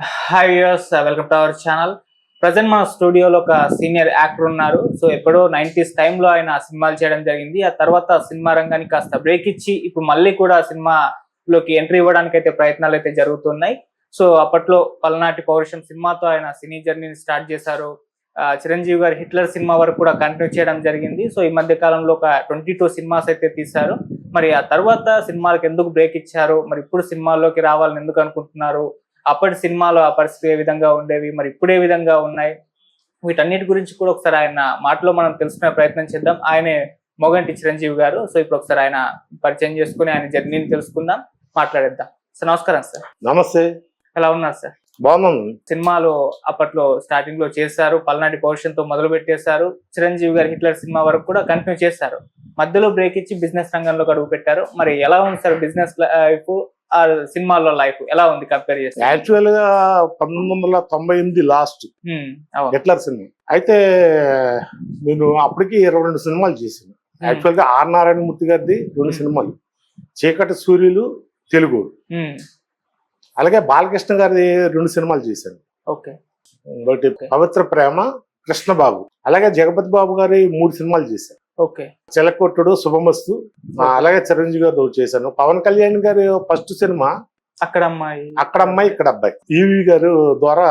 Hi viewers, welcome to our channel. Present మన స్టూడియోలో ఒక సీనియర్ యాక్టర్ ఉన్నారు. సో ఎప్పుడో 90s టైంలో ఆయన సినిమాలు చేయడం జరిగింది. ఆ తర్వాత సినిమా రంగానికి కాస్త బ్రేక్ ఇచ్చి ఇప్పుడు మళ్ళీ కూడా సినిమాలోకి ఎంట్రీ ఇవ్వడానికి అయితే ప్రయత్నాలు అయితే జరుగుతున్నాయి. సో అప్పట్లో పల్నాటి పౌరుషం సినిమాతో ఆయన సినీ జర్నీని స్టార్ట్ చేశారు. చిరంజీవి గారి హిట్లర్ సినిమా వరకు కూడా కంటిన్యూ చేయడం జరిగింది. సో ఈ మధ్య కాలంలో ఒక 22 సినిమాస్ అయితే తీశారు. మరి ఆ తర్వాత సినిమాలకు ఎందుకు బ్రేక్ ఇచ్చారు, మరి ఇప్పుడు సినిమాల్లోకి రావాలని ఎందుకు అనుకుంటున్నారు, అప్పటి సినిమాలో ఆ పరిస్థితి ఏ విధంగా ఉండేవి, మరి ఇప్పుడు ఏ విధంగా ఉన్నాయి, వీటన్నిటి గురించి కూడా ఒకసారి ఆయన మాటలో మనం తెలుసుకునే ప్రయత్నం చేద్దాం. ఆయనే మొగంటి చిరంజీవి గారు. సో ఇప్పుడు ఒకసారి ఆయన పరిచయం చేసుకుని ఆయన జర్నీని తెలుసుకుందాం, మాట్లాడేద్దాం. సార్ నమస్కారం. సార్ నమస్తే. ఎలా ఉన్నారు సార్? బాగున్నాను. సినిమాలు అప్పట్లో స్టార్టింగ్ లో చేశారు, పల్నాటి పౌరుషంతో మొదలు పెట్టేశారు, చిరంజీవి గారి హిట్లర్ సినిమా వరకు కూడా కంటిన్యూ చేశారు. మధ్యలో బ్రేక్ ఇచ్చి బిజినెస్ రంగంలోకి అడుగు పెట్టారు. మరి ఎలా ఉంది సార్ బిజినెస్ లైఫ్, ఆ సినిమాల్లో లైఫ్ ఎలా ఉంది కంపేర్ చేస్తే? యాక్చువల్ గా 1998 లాస్ట్ హిట్లర్ సినిమా అయితే నేను అప్పటికి 22 సినిమాలు చేశాను. యాక్చువల్ గా ఆర్ నారాయణమూర్తి గారిది 2 సినిమాలు, చీకటి సూర్యులు, తెలుగు. అలాగే బాలకృష్ణ గారి 2 సినిమాలు చేశాను. ఒకటి పవిత్ర ప్రేమ, కృష్ణబాబు. అలాగే జగపతి బాబు గారి 3 సినిమాలు చేశాను. చిలకొట్టుడు, శుభమస్తు. అలాగే చిరంజీవి గారు చేశాను. పవన్ కళ్యాణ్ గారి ఫస్ట్ సినిమా అక్కడ అమ్మాయి ఇక్కడ అబ్బాయి. ఈవి గారు ద్వారా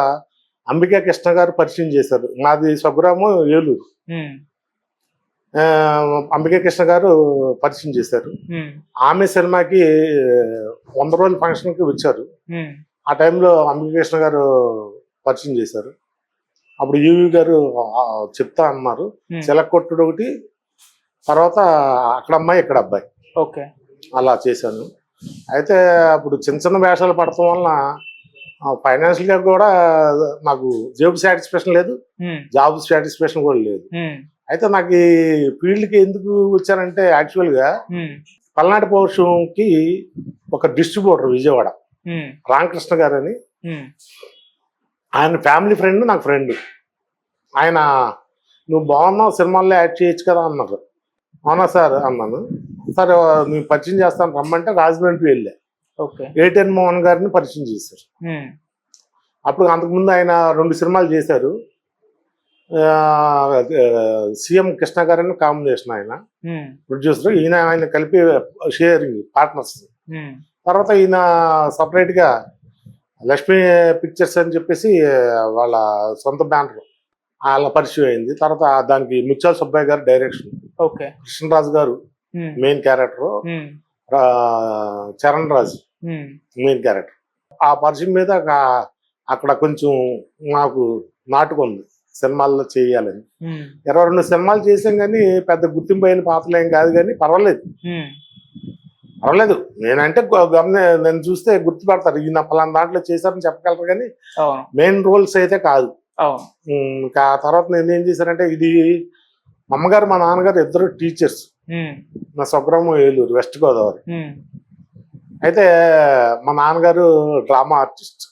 అంబికా కృష్ణ గారు పరిచయం చేశారు. మాది స్వగ్రామం ఏలూరు. అంబికా కృష్ణ గారు పరిచయం చేశారు. ఆమె సినిమాకి 100 రోజుల ఫంక్షన్ కి వచ్చారు. ఆ టైంలో అంబికా కృష్ణ గారు పరిచయం చేశారు. అప్పుడు ఈవి గారు చెప్తా అన్నారు. చిలకొట్టుడు ఒకటి, తర్వాత అక్కడ అమ్మాయి ఇక్కడ అబ్బాయి. అలా చేశాను. అయితే అప్పుడు చిన్న చిన్న వేషాలు పడటం వలన ఫైనాన్షియల్ గా కూడా నాకు జాబ్ సాటిస్ఫాక్షన్ లేదు, జాబ్ సాటిస్ఫాక్షన్ కూడా లేదు. అయితే నాకు ఈ ఫీల్డ్ కి ఎందుకు వచ్చానంటే, యాక్చువల్ గా పల్నాటి పౌరుషంకి ఒక డిస్ట్రిబ్యూటర్ విజయవాడ రామకృష్ణ గారు అని, ఆయన ఫ్యామిలీ ఫ్రెండ్, నాకు ఫ్రెండ్. ఆయన నువ్వు బాగున్నావు, సినిమాల్లో యాక్ట్ చేయొచ్చు కదా అన్నారు. అవునా సార్ అన్నాను. సరే నేను పరిచయం చేస్తాను రమ్మంటే రాజమండ్రి వెళ్ళా. ఏటెన్ మోహన్ గారిని పరిచయం చేశారు. అప్పుడు అంతకుముందు ఆయన 2 సినిమాలు చేశారు. సీఎం కృష్ణ గారని కాంబినేషన్, ఆయన ప్రొడ్యూసర్. ఆయన కలిపి షేరింగ్ పార్ట్నర్స్. తర్వాత ఈయన సపరేట్ గా లక్ష్మీ పిక్చర్స్ అని చెప్పేసి వాళ్ళ సొంత బ్యానర్, అలా పరిచయం అయింది. తర్వాత దానికి ముత్యాల సుబ్బయ్య గారు డైరెక్షన్, కృష్ణరాజు గారు మెయిన్ క్యారెక్టర్, చరణ్ రాజు మెయిన్ క్యారెక్టర్. ఆ పరిచయం మీద అక్కడ కొంచెం నాకు నాటుకుంది సినిమాల్లో చేయాలని. 22 సినిమాలు చేసాం కానీ పెద్ద గుర్తింపు అయిన పాత్రలు ఏం కాదు, కానీ పర్వాలేదు. నేనంటే నేను చూస్తే గుర్తుపడతారు, ఈయన పలానా దాంట్లో చేశారని చెప్పగలరు, కానీ మెయిన్ రోల్స్ అయితే కాదు. ఇంకా తర్వాత నేనేం చేశానంటే, ఇది మా అమ్మగారు మా నాన్నగారు ఇద్దరు టీచర్స్. నా స్వగ్రామం ఏలూరు, వెస్ట్ గోదావరి. అయితే మా నాన్నగారు డ్రామా ఆర్టిస్ట్,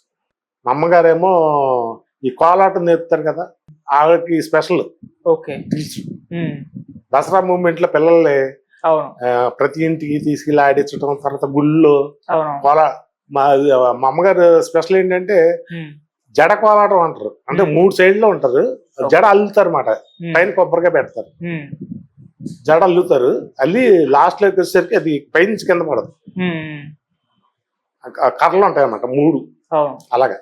మా అమ్మగారేమో ఈ కోలాటం నేర్పుతారు కదా, ఆవిడకి స్పెషల్ టీచర్. దసరా మూమెంట్ లో పిల్లల్ని ప్రతి ఇంటికి తీసుకెళ్ళి ఆడించడం, తర్వాత గుళ్ళో మా అమ్మగారు స్పెషల్ ఏంటంటే జడ కోలాటం అంటారు. అంటే 3 సైడ్లో ఉంటారు, జడ అల్లుతారు అన్నమాట. పైన కొబ్బరిగా పెడతారు, జడ అల్లుతారు. అల్లి లాస్ట్ లోకి వచ్చేసరికి అది పైనుంచి కింద పడదు. కర్రలు ఉంటాయి అన్నమాట 3. అలాగా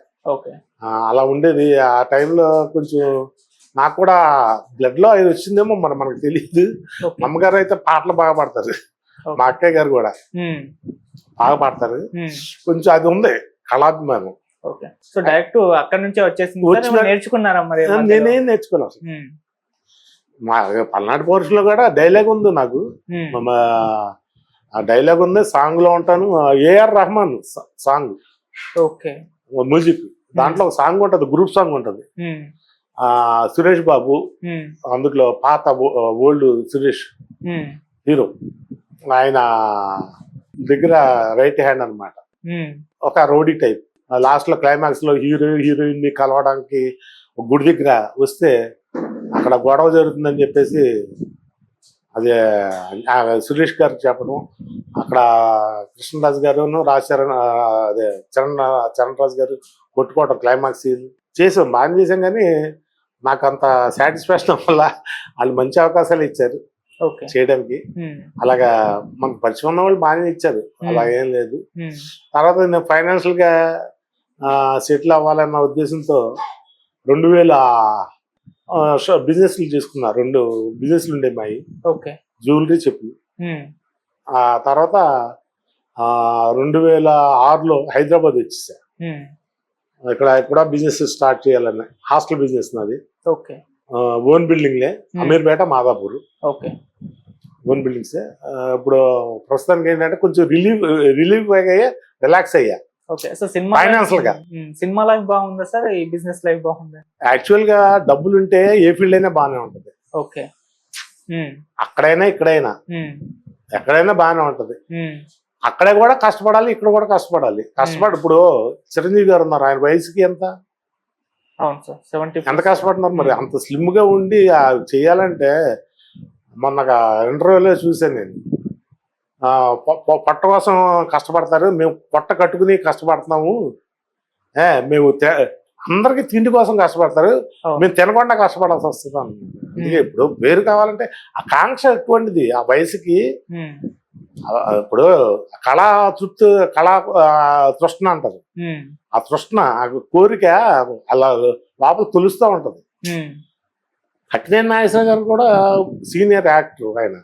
అలా ఉండేది. ఆ టైంలో కొంచెం నాకు కూడా బ్లడ్ లో అది వచ్చిందేమో మరి మనకు తెలియదు. అమ్మగారు అయితే పాటలు బాగా పాడతారు, మా అక్కయ్య గారు కూడా బాగా పాడతారు. కొంచెం అది ఉంది కళాభిమానం. నేనేం నేర్చుకున్నాను. మా పల్నాటి పౌరుషంలో కూడా డైలాగ్ ఉంది నాకు. ఆ డైలాగ్ ఉంది, సాంగ్ లో ఉంటాను. ఏఆర్ రెహమాన్ సాంగ్ మ్యూజిక్, దాంట్లో ఒక సాంగ్ ఉంటది, గ్రూప్ సాంగ్ ఉంటది. సురేష్ బాబు అందులో, పాత ఓల్డ్ సురేష్ హీరో, ఆయన దగ్గర రైట్ హ్యాండ్ అన్నమాట. ఒక రౌడీ టైప్. లాస్ట్ లో క్లైమాక్స్ లో హీరోయిన్ ని కలవడానికి గుడి దగ్గర వస్తే అక్కడ గొడవ జరుగుతుందని చెప్పేసి అదే సురేష్ గారికి చెప్పడం, అక్కడ కృష్ణరాజు గారును రాజశరణ్ అదే చరణ్ రాజు గారు కొట్టుకోవడం క్లైమాక్స్ సీన్ చేసాం, బాగా చేసాం. కానీ నాకు అంత సాటిస్ఫాక్షన్ వల్ల వాళ్ళు మంచి అవకాశాలు ఇచ్చారు చేయడానికి. అలాగా మనకు పరిచయం ఉన్న వాళ్ళు బాగానే ఇచ్చారు, అలా ఏం లేదు. తర్వాత నేను ఫైనాన్షియల్ గా సెటిల్ అవ్వాలన్న ఉద్దేశంతో 2000 బిజినెస్లు చేసుకున్నా. 2 బిజినెస్లు ఉండే మాయి, జ్యువెలరీ చెప్పులు. ఆ తర్వాత 2006లో హైదరాబాద్ వచ్చేసా. ఇక్కడ కూడా బిజినెస్ స్టార్ట్ చేయాలని, హాస్టల్ బిజినెస్ నాది. ఓన్ బిల్డింగ్లే, అమీర్పేట, మాదాపూర్, ఓన్ బిల్డింగ్స్. ఇప్పుడు ప్రస్తుతానికి ఏంటంటే కొంచెం రిలీఫ్ అయ్యా, రిలాక్స్ అయ్యా ఫైనాన్షియల్ గా. సినిమా లైఫ్ బాగుందా సార్, ఈ బిజినెస్ లైఫ్ బాగుందా? యాక్చువల్ గా డబ్బులు ఉంటే ఏ ఫీల్డ్ అయినా బాగానే ఉంటది. అక్కడైనా ఇక్కడైనా ఎక్కడైనా బాగానే ఉంటది. అక్కడే కూడా కష్టపడాలి, ఇక్కడ కూడా కష్టపడాలి. ఇప్పుడు చిరంజీవి గారు ఉన్నారు, ఆయన వయసుకి ఎంత కష్టపడుతున్నారు మరి. అంత స్లిమ్ గా ఉండి చెయ్యాలంటే, మొన్న ఇంటర్వ్యూలో చూసాను నేను, పొట్ట కోసం కష్టపడతారు, మేము పొట్ట కట్టుకుని కష్టపడుతున్నాము, మేము అందరికి తిండి కోసం కష్టపడతారు, మేము తినకుండా కష్టపడాల్సి వస్తుంది అందుకే ఇప్పుడు పేరు కావాలంటే ఆ కాంక్ష ఎటువంటిది ఆ వయసుకి. ఇప్పుడు కళా తృష్ణ అంటారు, ఆ తృష్ణ, ఆ కోరిక అలా లోపల తొలుస్తూ ఉంటది. అక్కినేని నాగేశ్వర గారు కూడా సీనియర్ యాక్టర్. ఆయన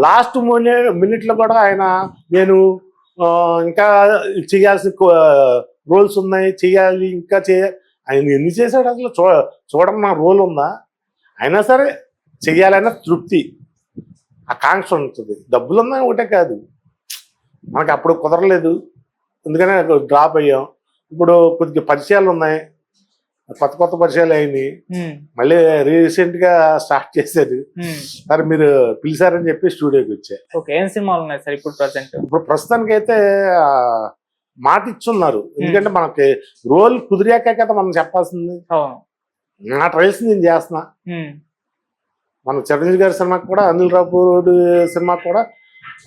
లాస్ట్ మినిట్ లో కూడా ఆయన నేను ఇంకా చేయాల్సిన రోల్స్ ఉన్నాయి, చెయ్యాలి, ఇంకా ఆయన ఎన్ని చేశాడు అసలు చూడడం నా రోల్ ఉందా, అయినా సరే చెయ్యాలన్న తృప్తి, ఆకాంక్ష ఉంటుంది. డబ్బులు ఉన్నాయి ఒకటే కాదు, మనకి అప్పుడు కుదరలేదు, అందుకనే డ్రాప్ అయ్యాం. ఇప్పుడు కొద్దిగా పరిచయాలు ఉన్నాయి, కొత్త పరిచయాలు అయినాయి, మళ్ళీ రీసెంట్ గా స్టార్ట్ చేశారు. సరే మీరు పిలిచారని చెప్పి స్టూడియోకి వచ్చా. ఏం సినిమాలు ఉన్నాయి సార్ ఇప్పుడు ప్రజెంట్? ఇప్పుడు ప్రస్తుతానికి అయితే మాట ఇచ్చున్నారు, ఎందుకంటే మనకి రోల్ కుదిరాక కదా మనం చెప్పాల్సింది. నా ట్రయల్స్ నేను చేస్తున్నా. మన చిరంజీవి గారి సినిమాకి కూడా, అనిల్ రాపూర్ సినిమాకి కూడా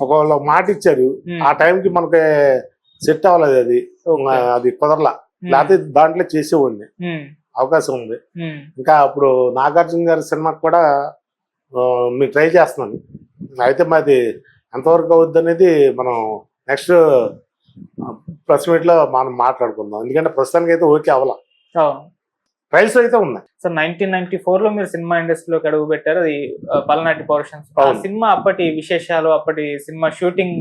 ఒకవేళ మాట ఇచ్చారు, ఆ టైంకి మనకి సెట్ అవ్వలేదు, అది కుదరలా, లేకపోతే దాంట్లో చేసేవాడిని, అవకాశం ఉంది. ఇంకా అప్పుడు నాగార్జున గారి సినిమాకి కూడా మీకు ట్రై చేస్తున్నాను. అయితే మాది ఎంతవరకు అవుద్ది అనేది మనం నెక్స్ట్ ప్రెస్ మీట్ లో మనం మాట్లాడుకుందాం, ఎందుకంటే ప్రస్తుతానికి అయితే ఓకే అవ్వాల, ట్రయల్స్ అయితే ఉన్నాయి. సో 1994 లో మీరు సినిమా ఇండస్ట్రీలోకి అడుగు పెట్టారు, అది పల్నాటి పౌరుషన్స్. ఆ సినిమా అప్పటి విశేషాలు, అప్పటి సినిమా షూటింగ్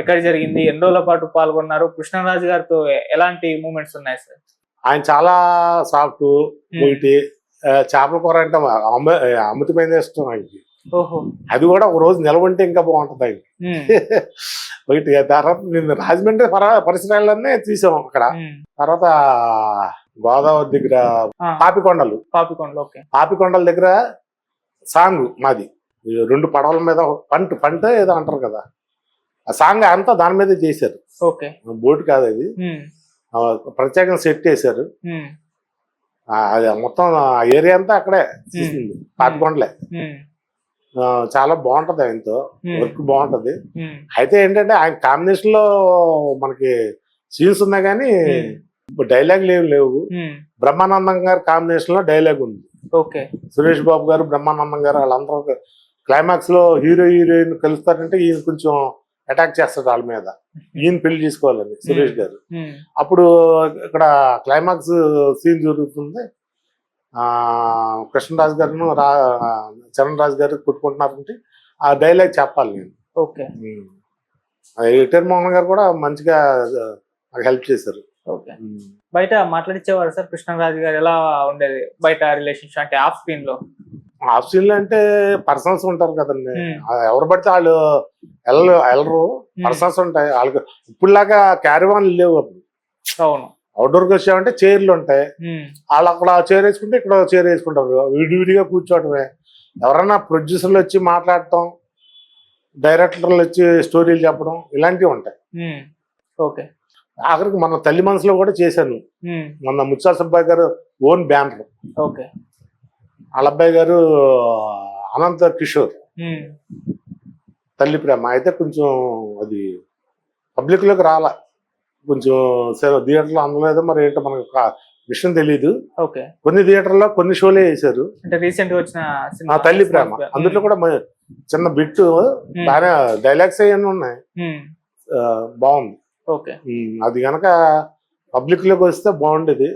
ఎక్కడ జరిగింది, ఎన్ని రోజుల పాటు పాల్గొన్నారు, కృష్ణరాజు గారితో ఎలాంటి మూమెంట్స్ ఉన్నాయి సార్? ఆయన చాలా సాఫ్ట్, ఒకటి చేపల కూర అంటే అమృతమైన ఇష్టం ఆయనకి. అది కూడా ఒక రోజు నిలవంటే ఇంకా బాగుంటుంది ఆయనకి. ఒకటి తర్వాత నేను రాజమండ్రి పరిసరాలన్నీ తీసాం అక్కడ. తర్వాత గోదావరి దగ్గర పాపికొండల దగ్గర సాంగ్ మాది, 2 పడవల మీద పంట ఏదో అంటారు కదా, ఆ సాంగ్ అంతా దాని మీదే చేశారు. బోట్ కాదు అది, ప్రత్యేకంగా సెట్ చేశారు. అది మొత్తం ఏరియా అంతా అక్కడే చేసింది, పాపికొండలే. చాలా బాగుంటది, ఆయనతో వర్క్ బాగుంటది. అయితే ఏంటంటే ఆయన కాంబినేషన్ లో మనకి సీన్స్ ఉన్నాయి కానీ డైలాగ్ లేవు. బ్రహ్మానందం గారి కాంబినేషన్ లో డైలాగ్ ఉంది. సురేష్ బాబు గారు, బ్రహ్మానందం గారు వాళ్ళందరూ క్లైమాక్స్ లో హీరో హీరోయిన్ కలుస్తారంటే ఈయన కొంచెం అటాక్ చేస్తాడు వాళ్ళ మీద, ఈయన పెళ్లి చేసుకోవాలని సురేష్ గారు. అప్పుడు ఇక్కడ క్లైమాక్స్ సీన్ జరుగుతుంది, కృష్ణరాజు గారు చరణ్ రాజు గారు కొట్టుకుంటున్నారంటే ఆ డైలాగ్ చెప్పాలి నేను. ఎన్టీఆర్ మోహన్ గారు కూడా మంచిగా హెల్ప్ చేశారు. బయట మాట్లాడిచ్చేవారు సార్ కృష్ణరాజు గారు? ఎలా ఉండేది బయట రిలేషన్షిప్, అంటే ఆఫ్ స్క్రీన్ లో? ఆఫ్ స్క్రీన్ లో అంటే పర్సనల్స్ ఉంటారు కదండి, ఎవరు పడితే వాళ్ళు వెళ్ళరు, పర్సనల్స్ ఉంటాయి వాళ్ళకి. ఇప్పుడులాగా క్యారీవాన్లు లేవు అప్పుడు. అవుట్డోర్కి వచ్చామంటే చైర్లు ఉంటాయి, వాళ్ళు అక్కడ చైర్ వేసుకుంటే ఇక్కడ చైర్ వేసుకుంటారు, విడివిడిగా కూర్చోవటమే. ఎవరన్నా ప్రొడ్యూసర్లు వచ్చి మాట్లాడటం, డైరెక్టర్లు వచ్చి స్టోరీలు చెప్పడం, ఇలాంటివి ఉంటాయి. ఆఖరికి మన తల్లి మనసులో కూడా చేశాను. మొన్న ముత్సా సుబ్బాయి గారు ఓన్ బ్యానర్, వాళ్ళ అబ్బాయి గారు అనంత కిషోర్, తల్లి ప్రేమ అయితే కొంచెం అది పబ్లిక్ లోకి రాలా, కొంచెం థియేటర్లో అందలేదు, మరి ఏంటో మనకు విషయం తెలియదు. ఓకే. కొన్ని థియేటర్లో కొన్ని షోలే వేశారు. అంటే రీసెంట్ గా వచ్చిన ఆ సినిమా తల్లి ప్రేమ అందులో కూడా చిన్న బిట్టు బాగా డైలాగ్స్ అవన్నీ ఉన్నాయి, బాగుంది. ఓకే. అది కనుక పబ్లిక్ లోకి వస్తే బాగుండేది.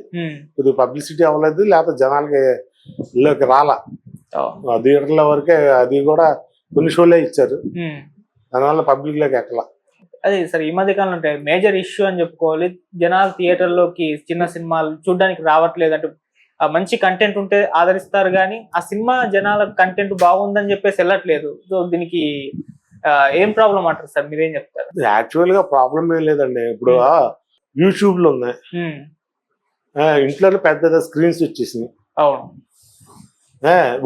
కొద్దిగా పబ్లిసిటీ అవ్వలేదు, లేకపోతే జనాలకి ఇల్లోకి రాలా. థియేటర్ల వరకే, అది కూడా కొన్ని షోలే ఇచ్చారు, దానివల్ల పబ్లిక్ లోకి ఎక్కలా. అదే సార్, ఈ మధ్య కాలంలో అంటే మేజర్ ఇష్యూ అని చెప్పుకోవాలి. జనాలు థియేటర్లోకి చిన్న సినిమాలు చూడడానికి రావట్లేదు. అంటే మంచి కంటెంట్ ఉంటే ఆదరిస్తారు కానీ ఆ సినిమా జనాల కంటెంట్ బాగుందని చెప్పేసి వెళ్ళట్లేదు. సో దీనికి ఏం ప్రాబ్లం అంటారు సార్, మీరేం చెప్తారు? యాక్చువల్ గా ప్రాబ్లం ఏం లేదండి. ఇప్పుడు యూట్యూబ్ లో ఉన్నాయి, ఇంట్లో పెద్ద స్క్రీన్స్ వచ్చేసినాయి, అవును,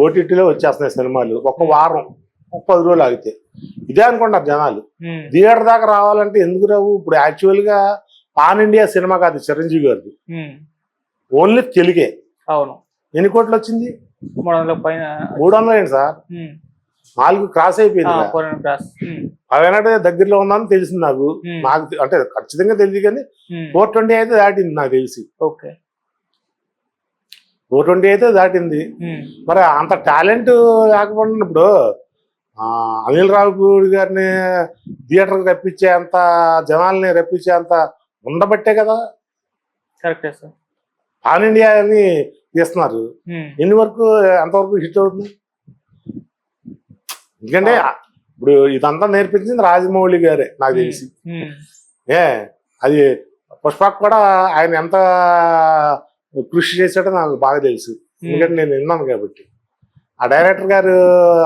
ఓటీటీలో వచ్చేస్తున్నాయి సినిమాలు. ఒక వారం, ఒక 10 రోజులు ఆగితే ఇదే అనుకుంటారు జనాలు. థియేటర్ దాకా రావాలంటే ఎందుకు రావు? ఇప్పుడు యాక్చువల్ గా పాన్ ఇండియా సినిమా కాదు చిరంజీవి గారిది, ఓన్లీ తెలుగే. అవును. ఎన్ని కోట్లు వచ్చింది? 300 పైన. 300 ఏంటి సార్, 4 క్రాస్ అయిపోయింది. అవేనంటే దగ్గరలో ఉందని తెలిసింది నాకు. అంటే ఖచ్చితంగా తెలియదు కానీ 420 అయితే దాటింది నాకు తెలిసి. ఓకే. 420 అయితే దాటింది. మరి అంత టాలెంట్ లేకపోతే ఇప్పుడు అనిల్ రావిపూడి గారిని థియేటర్కి రప్పించే అంత, జనాల్ని రప్పించే అంత ఉండబట్టే కదా కరెక్టే సార్ పాన్ ఇండియా అని తీస్తున్నారు. ఎన్ని వరకు, ఎంతవరకు హిట్ అవుతుంది? ఎందుకంటే ఇప్పుడు ఇదంతా నేర్పించింది రాజమౌళి గారే నాకు తెలిసి. అది పుష్పక్ కూడా ఆయన ఎంత కృషి చేశాడో నాకు బాగా తెలుసు, ఎందుకంటే నేను విన్నాను కాబట్టి. ఆ డైరెక్టర్ గారు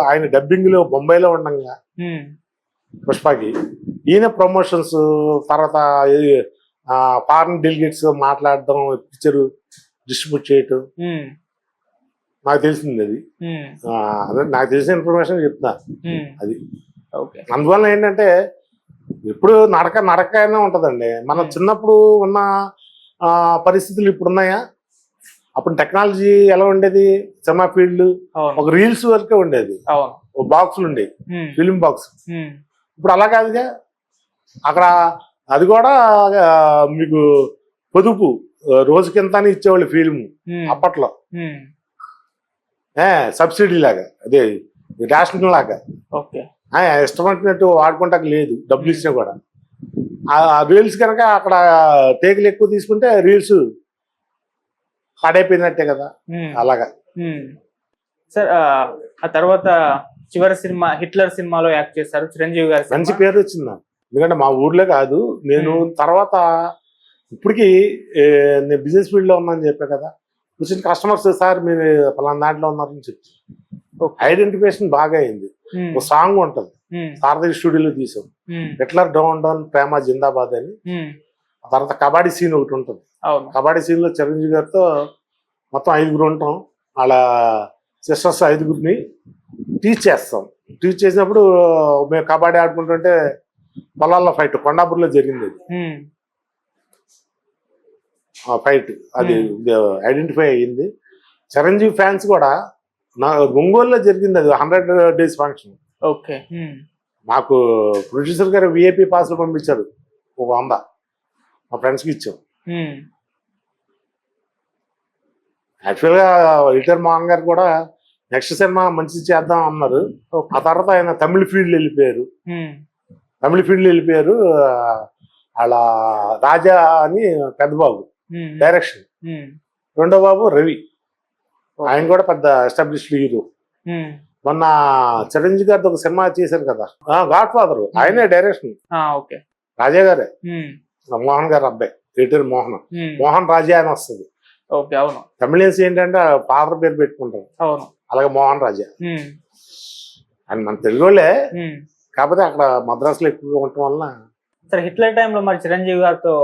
ఆయన డబ్బింగ్ లో బొంబాయిలో ఉండగా పుష్పకి, ఈయన ప్రమోషన్స్, తర్వాత ఫారెన్ డెలిగేట్స్ మాట్లాడడం, పిక్చర్ డిస్ట్రిబ్యూట్ చేయటం నాకు తెలిసింది. అది నాకు తెలిసిన ఇన్ఫర్మేషన్ చెప్తున్నా. అది అందువల్ల ఏంటంటే ఎప్పుడు నడకనే ఉంటదండి. మనం చిన్నప్పుడు ఉన్న పరిస్థితులు ఇప్పుడు ఉన్నాయా? అప్పుడు టెక్నాలజీ ఎలా ఉండేది? సినిమా ఫీల్డ్ ఒక రీల్స్ వరకే ఉండేది, బాక్సులు ఉండేవి, ఫిలిం బాక్స్. ఇప్పుడు అలా కాదుగా. అక్కడ అది కూడా మీకు పొదుపు రోజుకింత అని ఇచ్చేవాళ్ళు ఫిల్మ్ అప్పట్లో, సబ్సిడీ లాగా, అదే రేషన్ లాగా. ఇష్టపడినట్టు వాడుకుంటాక లేదు, డబ్బులు ఇచ్చినా కూడా. ఆ రీల్స్ కనుక అక్కడ టేకులు ఎక్కువ తీసుకుంటే రీల్స్ పాడైపోయినట్టే కదా. అలాగా సార్. ఆ తర్వాత చివరి సినిమా హిట్లర్ సినిమాలో యాక్ట్ చేశారు చిరంజీవి గారు. మంచి పేరు వచ్చింది నాకు, ఎందుకంటే మా ఊర్లో కాదు. నేను తర్వాత ఇప్పటికి నేను బిజినెస్ ఫీల్డ్ లో ఉన్నాను చెప్పా కదా, వచ్చిన కస్టమర్స్ సార్ మీరు పలానా దాంట్లో ఉన్నారని చెప్తారు. ఐడెంటిఫికేషన్ బాగా అయింది. ఒక సాంగ్ ఉంటుంది, సారథి స్టూడియోలో తీసాం, హిట్లర్ డౌన్ డౌన్ ప్రేమ జిందాబాద్ అని. ఆ తర్వాత కబడ్డీ సీన్ ఒకటి ఉంటుంది. కబడ్డీ సీన్ లో చిరంజీవి గారితో మొత్తం 5గురు ఉంటాం. అలా సిస్టర్స్ 5గురిని టీచ్ చేస్తాం. టీచ్ చేసినప్పుడు మేము కబడ్డీ ఆడుకుంటుంటే పొలాల్లో ఫైట్ కొండాపూర్లో జరిగింది. ఆ ఫైట్ అది ఐడెంటిఫై అయ్యింది. చిరంజీవి ఫ్యాన్స్ కూడా ఒంగోలులో జరిగింది, అది 100 days ఫంక్షన్. ఓకే. మాకు ప్రొడ్యూసర్ గారు విఐపి పాస్లు పంపించారు, ఒక 100 మా ఫ్రెండ్స్కి ఇచ్చాం. యాక్చువల్గా రిటైర్ మోహన్ గారు కూడా నెక్స్ట్ సినిమా మంచి చేద్దాం అన్నారు. ఆ తర్వాత ఆయన తమిళ ఫీల్డ్ వెళ్ళిపోయారు. అలా రాజా అని పెద్ద బాబు డైరెక్షన్, రెండో బాబు రవి, ఆయన కూడా పెద్ద ఎస్టాబ్లిష్డ్ హీరో. మొన్న చిరంజీవి గారితో ఒక సినిమా చేశారు కదా, గాడ్ ఫాదర్, ఆయనే డైరెక్షన్, రాజా గారే, మోహన్ గారు అబ్బాయి, రిటైర్ మోహన్ రాజా అని వస్తుంది. తమిళన్స్ ఏంటంటే ఫాదర్ పేరు పెట్టుకుంటారు, అలాగే మోహన్ రాజా. ఆయన మన తెలుగు వాళ్ళే, కాకపోతే అక్కడ మద్రాసులో ఎక్కువగా ఉండటం వలన. సరే, హిట్లర్ టైంలో మరి చిరంజీవి గారితో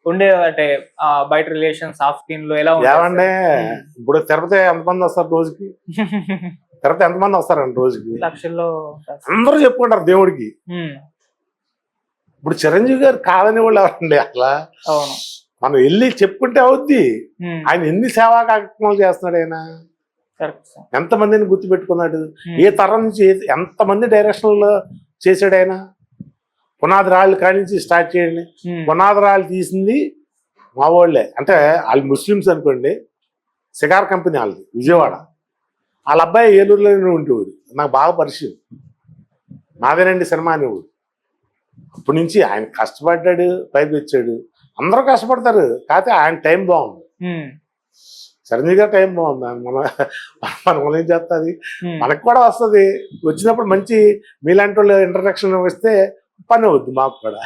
ఉండే అంటే బయట రిలేషన్స్ ఆఫ్ స్క్రీన్ లో ఎలా ఏమంటే, ఇప్పుడు తిరుపతి ఎంతమంది వస్తారు రోజుకి? తిరుపతి ఎంతమంది వస్తారండి రోజుకి? లక్షల్లో అందరూ చెప్పుకుంటారు దేవుడికి. ఇప్పుడు చిరంజీవి గారు కాదని వాళ్ళు ఎవరండి అసలు? మనం వెళ్ళి చెప్పుకుంటే అవుద్ది. ఆయన ఎన్ని సేవా కార్యక్రమాలు చేస్తున్నాడు, ఆయన ఎంతమందిని గుర్తు పెట్టుకున్నాడు, ఏ తరం నుంచి ఎంతమంది డైరెక్షన్లో చేశాడు ఆయన. పునాది రాళ్ళు కానించి స్టార్ట్ చేయండి. పునాది రాళ్ళు తీసింది మా వాళ్ళే, అంటే వాళ్ళు ముస్లిమ్స్ అనుకోండి. సిగార్ కంపెనీ వాళ్ళది విజయవాడ. వాళ్ళ అబ్బాయి ఏలూరులోనే ఉండేవాడు, నాకు బాగా పరిచయం. నాదేనండి సినిమా అనేవాడు. అప్పటి నుంచి ఆయన కష్టపడ్డాడు, పైకి వచ్చాడు. అందరూ కష్టపడతారు, కాకపోతే ఆయన టైం బాగుంది. చిరంజీవి గారి టైం బాగుంది. మనం ఏం చేస్తుంది, మనకు కూడా వస్తుంది. వచ్చినప్పుడు మంచి మీలాంటి వాళ్ళు ఇంట్రడక్షన్ వస్తే పని అవుద్ది మాకు కూడా.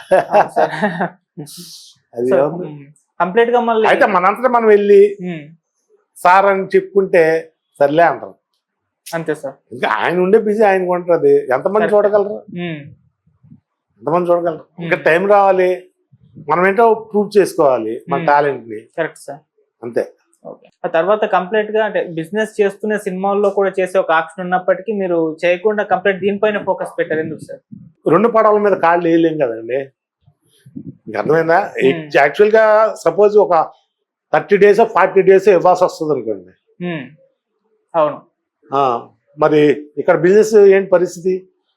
అది కంప్లీట్ గా మళ్ళీ అయితే మనంతటా మనం వెళ్ళి సార్ అని చెప్పుకుంటే సర్లే అంటారు అంతే సార్. ఇంకా ఆయన ఉండే బిజీ ఆయనకు ఉంటుంది. ఎంతమంది చూడగలరు, ఎంతమంది చూడగలరు? ఇంకా టైం రావాలి, మనం ఏంటో ప్రూవ్ చేసుకోవాలి మన టాలెంట్ ని. కరెక్ట్ సార్, అంతే. ఆ తర్వాత కంప్లీట్ గా అంటే బిజినెస్ చేస్తున్న సినిమాల్లో కూడా చేసే ఒక ఆప్షన్ ఉన్నప్పటికీ మీరు చేయకుండా కంప్లీట్ దీనిపైన ఫోకస్ పెట్టారు, ఎందుకు సార్? 2 పడవల మీద కాళ్ళు వేయలేం కదండి, మీకు అర్థమైందా? యాక్చువల్ గా సపోజ్ ఒక 30 days 40 days ఇవ్వాల్సి వస్తుంది అనుకోండి. అవును. మరి ఇక్కడ బిజినెస్ ఏంటి పరిస్థితి?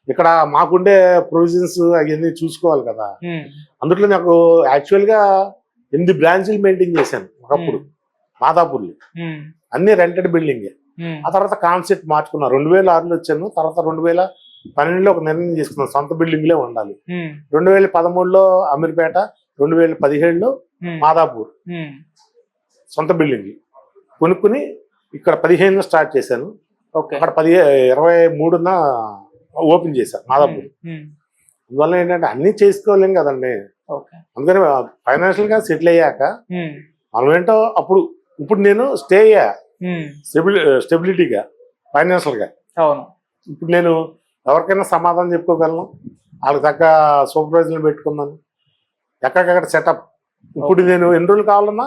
ఇక్కడ మాకుండే ప్రొవిజన్స్ అవన్నీ చూసుకోవాలి కదా. అందుట్లో నాకు యాక్చువల్ గా 8 బ్రాంచ్లు మెయింటైన్ చేశాను ఒకప్పుడు మాదాపూర్లో. అన్ని రెంటెడ్ బిల్డింగ్. ఆ తర్వాత కాన్సెప్ట్ మార్చుకున్నా. 2006లో వచ్చాను. తర్వాత 2012లో ఒక నిర్ణయం చేసుకున్నాను, సొంత బిల్డింగ్లే ఉండాలి. 2013లో అమీర్పేట, 2017లో మాదాపూర్ సొంత బిల్డింగ్ కొనుక్కుని ఇక్కడ 15 స్టార్ట్ చేశాను. అక్కడ 23న ఓపెన్ చేశాను మాదాపూర్. అందువల్ల ఏంటంటే అన్ని చేసుకోలేం కదండి. అందుకని ఫైనాన్షియల్ గా సెటిల్ అయ్యాక మనం ఏంటో ఇప్పుడు నేను స్టే అయ్యా స్టెబిలిటీగా ఫైనాన్షియల్ గా. ఇప్పుడు నేను ఎవరికైనా సమాధానం చెప్పుకోగలను, వాళ్ళకి తగ్గ సూపర్వైజర్లు పెట్టుకున్నాను, ఎక్కడికక్కడ సెటప్. ఇప్పుడు నేను ఎన్ని రోజులు కావాలన్నా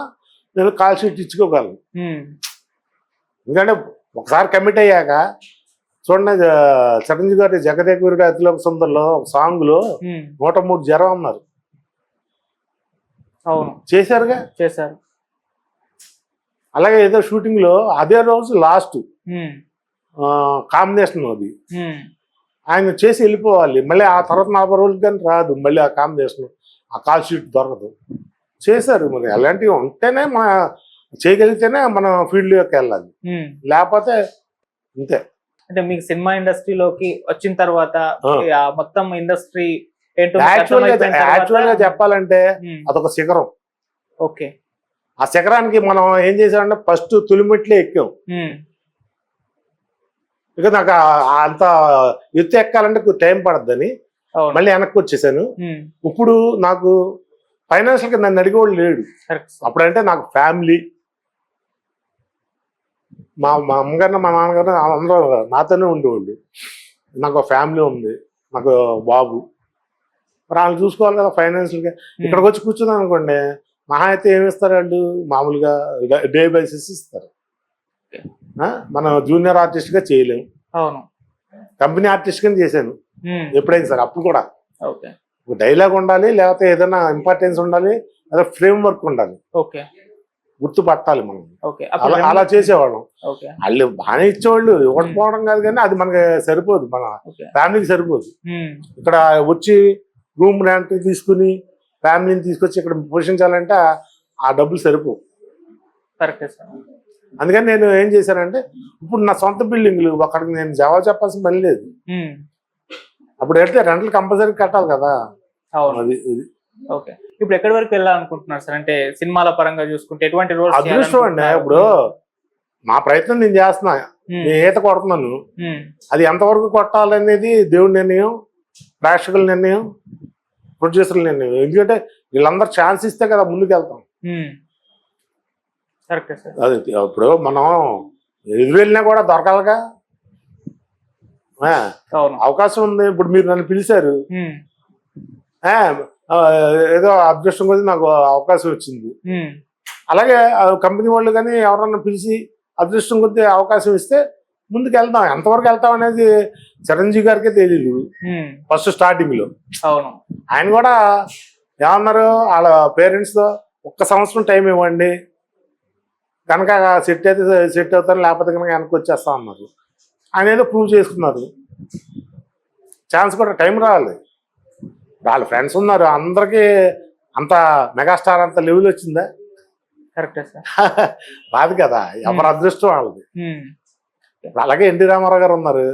నేను కాల్ షీట్ ఇచ్చుకోగలను. ఎందుకంటే ఒకసారి కమిట్ అయ్యాక చూడండి, చిరంజీవి గారి జగదేగురుడు అతిలోక సుందర్లో ఒక సాంగ్ లో 103 జ్వరం అన్నారు. చేశారుగా, చేశారు. అలాగే ఏదో షూటింగ్ లో అదే రోజు లాస్ట్ కాంబినేషన్ అది ఆయన చేసి వెళ్ళిపోవాలి. మళ్ళీ ఆ తర్వాత 40 రోజులు కానీ రాదు మళ్ళీ ఆ కాంబినేషన్, ఆ కాల్ షీట్ దొరకదు. చేశారు. మరి అలాంటివి ఉంటేనే చేయగలిగితేనే మనం ఫీల్డ్ లోకి వెళ్ళాలి, లేకపోతే అంతే. అంటే మీకు సినిమా ఇండస్ట్రీలోకి వచ్చిన తర్వాత మొత్తం ఇండస్ట్రీ యాక్చువల్ గా చెప్పాలంటే అదొక శిఖరం. ఓకే. ఆ శిఖరానికి మనం ఏం చేసామంటే ఫస్ట్ తొలిమెట్లే ఎక్కాం. ఇక నాకు అంత ఎత్తు ఎక్కాలంటే టైం పడద్దని మళ్ళీ వెనక్కి వచ్చేసాను. ఇప్పుడు నాకు ఫైనాన్షియల్ గా నన్ను అడిగేవాళ్ళు లేడు. అప్పుడంటే నాకు ఫ్యామిలీ, మా అమ్మగారు మా నాన్నగారు అందరూ నాతోనే ఉండేవాళ్ళు. నాకు ఫ్యామిలీ ఉంది, నాకు బాబు, మరి వాళ్ళు చూసుకోవాలి కదా ఫైనాన్షియల్ గా. ఇక్కడికి వచ్చి కూర్చున్నాను అనుకోండి, మహా అయితే ఏమి ఇస్తారు వాళ్ళు, మామూలుగా డే బేసిస్ ఇస్తారు. మనం జూనియర్ ఆర్టిస్ట్ గా చేయలేము, కంపెనీ ఆర్టిస్ట్ గా చేశాను ఎప్పుడైనా సరే. అప్పుడు కూడా డైలాగ్ ఉండాలి, లేకపోతే ఏదైనా ఇంపార్టెన్స్ ఉండాలి, లేదా ఫ్రేమ్ వర్క్ ఉండాలి, గుర్తుపట్టాలి మనం. అలా చేసేవాళ్ళం. వాళ్ళు బాగానే ఇచ్చేవాళ్ళు, ఇవ్వకపోవడం కాదు, కానీ అది మనకి సరిపోదు, మన ఫ్యామిలీకి సరిపోదు. ఇక్కడ వచ్చి రూమ్ రెంట్ తీసుకుని ఫ్యామిలీని తీసుకొచ్చి ఇక్కడ పోషించాలంటే ఆ డబ్బులు సరిపోవు. అందుకని నేను ఏం చేశానంటే ఇప్పుడు నా సొంత బిల్డింగ్లు అక్కడికి నేను జవాబు చెప్పాల్సిన పని లేదు. అప్పుడు వెళ్తే రెంట్లు కంపల్సరీ కట్టాలి కదా. ఇప్పుడు ఎక్కడి వరకు వెళ్ళాలనుకుంటున్నారు సార్? అంటే సినిమాల పరంగా చూసుకుంటే ఎటువంటి రోల్స్? అదృష్టం అండి. ఇప్పుడు నా ప్రయత్నం నేను చేస్తున్నా, నేను ఈత కొడుతున్నాను. అది ఎంతవరకు కొట్టాలనేది దేవుడి నిర్ణయం, ప్రేక్షకుల నిర్ణయం, ప్రొడ్యూసర్ల నిర్ణయం. ఎందుకంటే వీళ్ళందరూ ఛాన్స్ ఇస్తే కదా ముందుకు వెళ్తాం. అది ఇప్పుడు మనం ఎదురు వెళ్ళినా కూడా దొరకాలిగా, అవకాశం ఉంది. ఇప్పుడు మీరు నన్ను పిలిచారు, ఏదో అదృష్టం కొద్ది నాకు అవకాశం వచ్చింది. అలాగే కంపెనీ వాళ్ళు కానీ ఎవరన్నా పిలిచి అదృష్టం కొద్ది అవకాశం ఇస్తే ముందుకు వెళ్తాం. ఎంతవరకు వెళ్తాం అనేది చిరంజీవి గారికే తెలియదు ఫస్ట్ స్టార్టింగ్ లో. ఆయన కూడా ఏమన్నారు, వాళ్ళ పేరెంట్స్ తో 1 సంవత్సరం టైం ఇవ్వండి, కనుక సెట్ అయితే సెట్ అవుతారు, లేకపోతే కనుక వెనక్కి వచ్చేస్తా అన్నారు. ఆయన ఏదో ప్రూవ్ చేసుకున్నారు. ఛాన్స్ కూడా టైం రావాలి. వాళ్ళ ఫ్రెండ్స్ ఉన్నారు, అందరికీ అంత మెగాస్టార్ అంత లెవెల్ వచ్చిందా? కరెక్టే సార్. రాదు కదా, ఎవరి అదృష్టం వాళ్ళది. అలాగే ఎన్టీ రామారావు గారు ఉన్నారు,